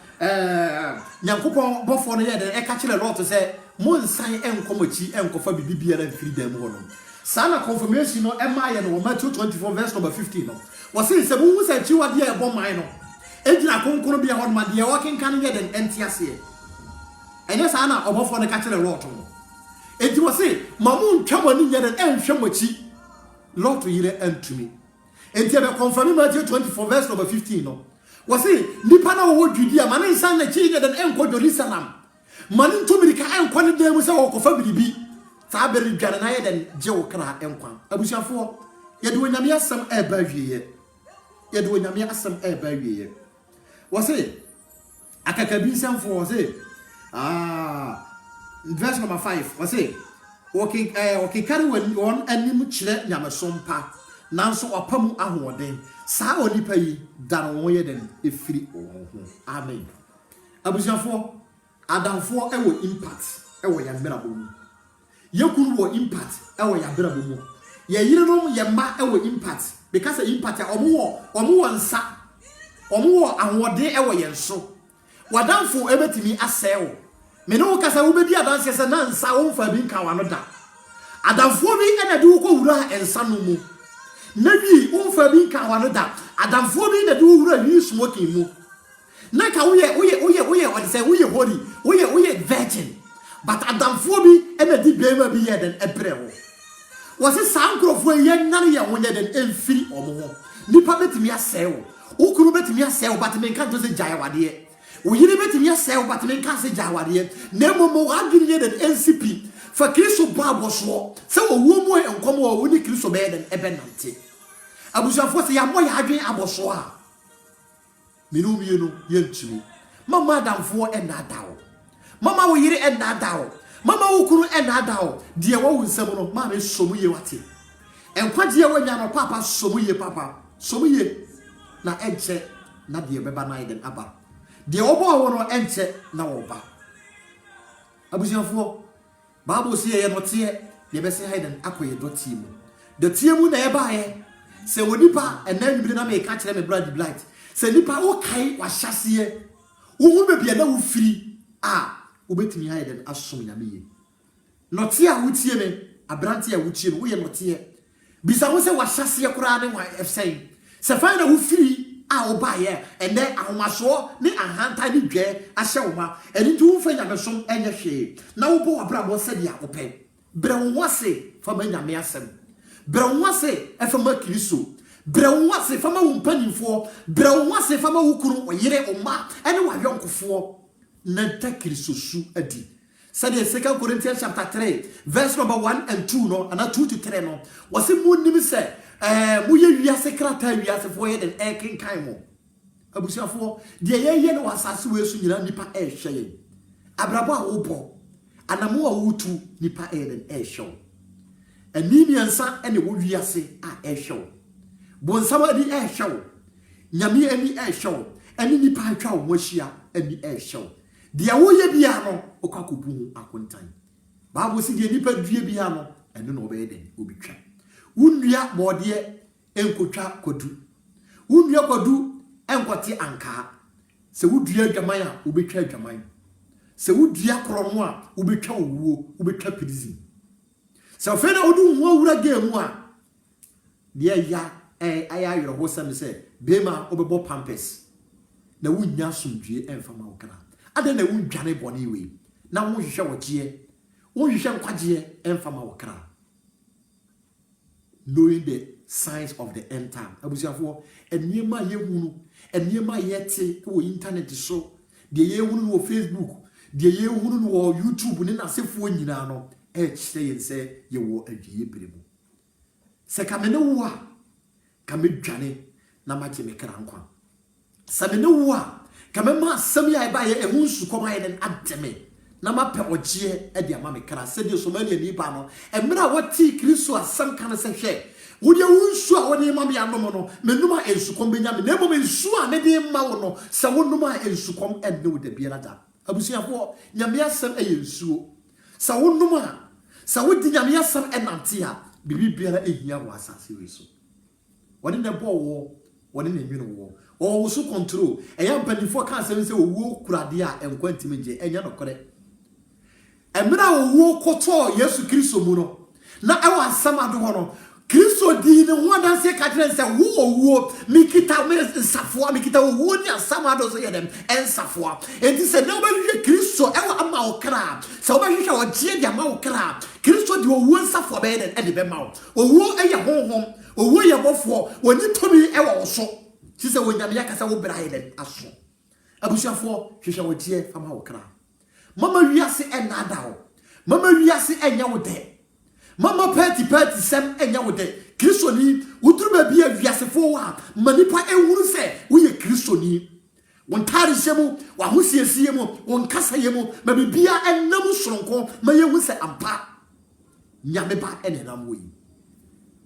nyankopon bofo no ye den e ka kire lot se mo nsan enkomachi enkofa bibibia na freedom ho no sana confirmation no e ma ye no Matthew 24 verse number 15 no wasisi se mo se achiwade a ebo man no e gina konkoro bia ho ma de o ken kan ye den entiasie enya sana obofo no ka kire lot no enti wose mamu ntwamo ni nyeden enhwemachi lot yire antumi enti be confirm Matthew 24 verse number 15 no wose nipa na wo Judea man nsan na chi nyeden enko Jerusalem man ntumi ka enko ne dem se wo kofa biribi sa bere dware na yeden je wo kra enkwa abusuafo yede wonyame asem e ba wieye yede wonyame asem e ba wieye wose akakabi samfo wose verse number 5 was say okay carry one anim chire nyamesompa nanso opamu ahoden saa onipa yi dan won ye den efiri ohun amen abusiafo adamfo e wo impact e wo ya mera bomu yekuru wo impact e wo ya mera bomu ye yirenom ye ma e wo impact because impact omo wo nsa omo wo ahoden e wo ye nso wadamfo ebetimi asewo me no kasa wo bedi adanse se na nsa wo mfa bi nka wano da adamfo bi ena de wo ko wura ensa no mu na bi wo mfa bi nka wano da adamfo bi na de wo wura ni smoking mu na ka wo ye what say wo ye holy wo ye virgin but adamfo bi ena di bema bi ye den ebre wo wo se sankrofo ye nan ye wonye den emfiri omo ho nipa betimi asewo wo kuru betimi asewo but me nka to se jaya wade we yiri betimi asel but me nka se jawade na momo wadwiri den NCP fa Kristo babo so se wo mu enkomo wo ni Kristo be den ebenante abusuafo se ya mo ya adwen aboso a minu no yentumi mama damfo enadawo mama wo yiri enadawo mama wo kuru enadawo de wo wunsam no ma me somu ye wate enkwaje wo nya no papa somu ye na enche na de beba na iden aba de obo wono enche na oba abusianfo Bible say ye no tie de be say hiden akoye doti mu de tie mu na ye ba ye se wonipa enan bi na me ka kire me blood blight se nipa wo kai wa hyase wo hu be bia na wo firi a wo betimi hiden asom nyame ye no tie a wo tie me abranti ya wuchie no wo ye notie bisa wo se wa hyase ye kura ne wa efsɛn se fa na wo firi a wo ba ye ene ahomaso ne ahanta ne dwe ahyɛ wo ma eni tu fa nyamesom enye hwe na wo bo abrabo se dia wo pɛ bre wo wase fa ma nyame asɛm bre wo wase efa ma kristo bre wo wase fa ma wo mpanimfo bre wo wase fa ma wo kunu oyire o ma ene wa yonkofo na ta kristo su adi. Said 2 Corinthians chapter 3 verse number 1 and 2 no and 2 to 3 no was it munim say muye wiase krata wiase fo ye den eken kan mo abusuafo de ye no wasase we su nyina nipa e hwe ye abrabo a wo bo anamo a wo tu nipa e den e hwe animiansa ene wo wiase a e hwe bonsama di e hwe nyame ani e hwe ani nipa atwa wo hia ani e hwe dia wo ye bia no okakobu akontan Bible si die nipa due bia no eno no be den obitwa wunua bode enkotwa kodu wunua kodu enkote anka se wudua adwaman a obetwa adwaman se wudua krono a obetwa owuo obetwa prison se ofena odu ho wura game a die ya aya yoro ho sam se bema obebo pampers na wunya somdue emfama okra ade na wundwane bone we na wo hwehwe wogie wo hwehwe nkwagie emfama wokra knowing the signs of the end time abusiafo eniema yehunu eniema yete wo internet so de yehunu no Facebook de yehunu no YouTube ne na sefo nyina no chire yense yewo adwie beremu se kamene wo a kamedwane na mache mekra nkwa samene wo a kamema asem ya ba ye ehun su koma ye den ademe na mape ogie e dia ma mekra se de Somalia ni ba no emra wati Kristo asem kan se hwe wo de unsu a woni ma ya no no menuma ensukom benya me na mo ensu a me de ma wo no se wonuma ensukom enne wo de biara da abusuafo nyame asem e yensuo se wonuma se wodi nyame asem enante a bibi biara ehia wo asase we so woni ne bo wo woni ne nwene wo o so control eya mpanifo kan se owuo kurade a enkwantim nje enya nokore emra owuo koto Yesu Kristo mu no na ewa asamado ho no Kristo di ne ho adanse ka kire se wo owuo mikita me nsafo mikita owuo ni asamado so yedem ensafo enti se na obehwe Kristo ewa ama okra se obehwe ogie dia ma okra Kristo di owuo nsafo be den e de be ma owuo eye honhom owuo ye bofo woni tomi ewa oso Sise wonyame yakasa wo braiden aso abusuafo hwehwe wotie fama wokra mama wiase enada ho mama wiase enya wo de mama party sem enya wo de kristoni wuduru ba bia wiasefo wa manipa ehuru se wo ye kristoni won tare hyemu wa hosiesie mu won kasa yemu ma bibia enam soronko ma yehu se ampa nyame ba enenam wo yi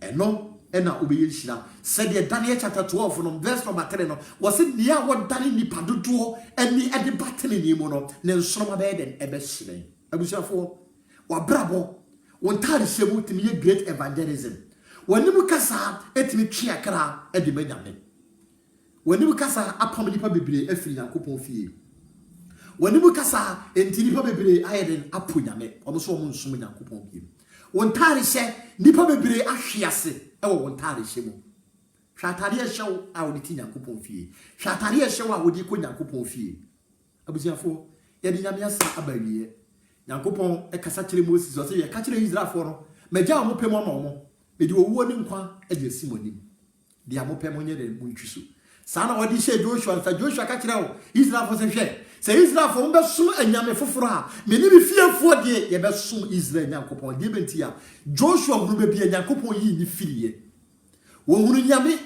eno ena obeye hira said Daniel chapter 12 no verse number 3 no was it nia wo dani ni padodo eni ede batene ni mu no ne nsoma be den ebe hire abusuafo wa brabo won tare hyemu timi ye great evangelism wanimu kasa etimi twa kra ede manyame wanimu kasa apam nipa bebre afiri Yakobon fie wanimu kasa enti nipa bebre ayeden aponyame omo so omo nsum Yakobon biem won tare hye nipa bebre ahwease ewo won tare hye mu hwatare hyew a wodi Yakobon fie hwatare hyew a wodi ko Yakobon fie abusiafo ye di nyame asa abawie Yakobon e kasa kire Moses o se ye ka kire Israelfo no meja o mopem no mo edi owuo ni nkwa e de simonim di amopem onye de muntwiso sana wodi hye Joshua fa Joshua ka kire o Israelfo se hwe se Israelfo mbe sum anyame foforo a meni bi fiefo de ye be sum Israel Yakobon de benti a Joshua hunu be bia Yakobon yi ni firiye wo hunu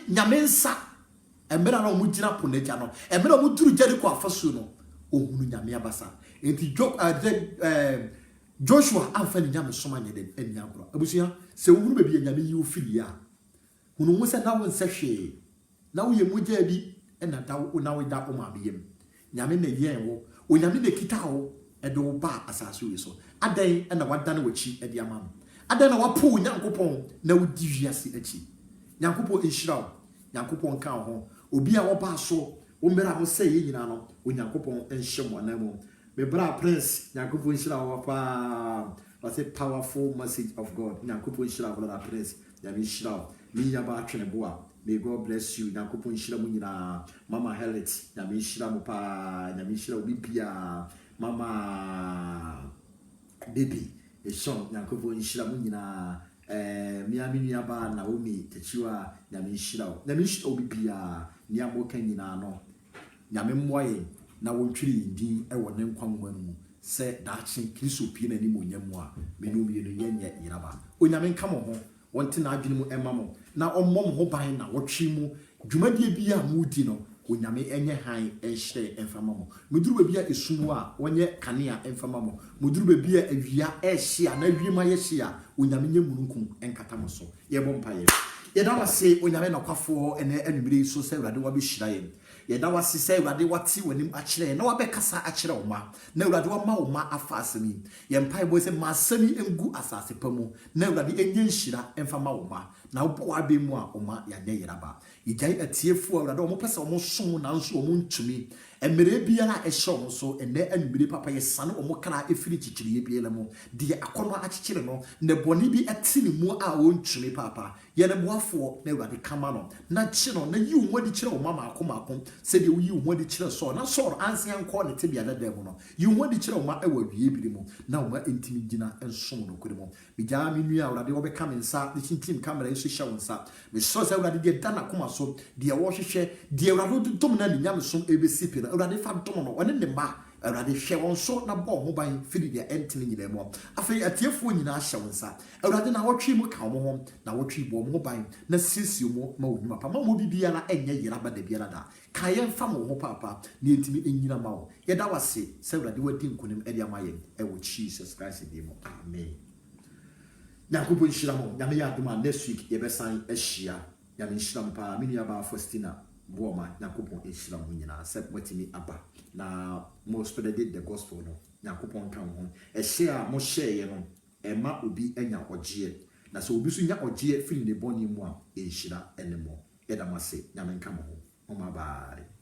nyame nsa emera na mu gina ponaja no emera mu duru Jericho afasu no o hunu nyame abasa enti Joshua amfa ni nyame soma nyede eni agoro abusia se wo hunu be bia nyame yi wo firiye a hunu mu se na wo nsa hwe na wo ye mogya bi ena da wo na wo da o ma biem nyame na yen wo onyame na kita wo ede wo ba asase we so adan na wadane wachi ede amam adan na wapo Yakobon na wodi wiase achi Yakobon enhira wo Yakobon kan ho obi a wo ba so wo mera ho se ye nyina no Yakobon enhye mo na mo me bra prince Yakobon enhira wo pa What's a powerful message of God. Nyankopon shira brother Prince. Nyame shira. Me yaba atwene boa. May God bless you. Nyankopon shira mu nyina. Mama Helet. Nyame shira mu pa. Nyame shira obi bia. Mama baby. Eshon Nyankopon shira mu nyina. Miami niaba Naomi techiwa nyame shira. Nyame shira obi bia. Nia mo kan nyina no. Nyame mmoye na wontwiri ndin e wɔ ne nkwanwa mu. Se daachi Kristo pie na ni monyamu a menu mienu yenye yiraba onyame nka mo ho wonte na adwene mu ema mo na ommom ho ban na wotwe mu dwumadie bia mudi no onyame enye han ehye emfama mo muduru bia esumu a wonye kanea emfama mo muduru bia awia ehye a na wiema ye hye a onyame nyemununkum enkata mo so ye bompa ye da wase onyame na kwafo ene anumire so se urade wa be hyira ye da wase se urade wati wanim akire na wa be kasa akire oma na urade wa ma oma afa asemi ye mpai bo se masemi engu asase pamu na urade enye nhyira emfama oma na wo wa be mu a oma ya ne yeraba igai atiefu urade o mo pese o mo som na nso o mo ntumi emere bia na ehye o mo so ene anumire papa ye sane o mo kra efiri chichiriye bia le mo de akono akikire no ne boni bi atini mu a wo ntumi papa ye ne boafo na urade kama no na chi no na yi wo di kire o mama akoma se de yi wo di kire so na so ansia nko ne te bia da dem no yi wo di kire o ma ewa wie biri mu na o ma entimi gina ensom no kure mu bi ja mi nua urade wo be ka me nsa ne chintim camera eso hya wo nsa me so se urade de da na koma so de wo hwehwe de urade dom na ne nyam so ebesi pira urade fa dom no one ne ma urade hwe won so na bo ho ban firi de entini nyina mu afei atiefo nyina hya wo nsa urade na wotwe mu ka mo ho na wotwe bo mo ban na sisio mo ma wo papa ma mo bibia na enye yira ba da biara da ka ye mfa mo ho papa ne entimi enyina ma wo ye da wase se urade wadi nkonim e dia maye e wo Jesus Christ di mo amen. Nyankopon shira mo nyame ya adoma next week ye be san ahia nyame shira mo pa me nua ba Faustina Buoma Nyankopon shira mo nyina se watimi aba na mo spread the gospel no Nyankopon kan ho ehia mo share ye no ema obi anya ogye na so obi so nya ogye firi ne boni mu a ehira enemo yeda mase nyame nka mo ho o ma bye.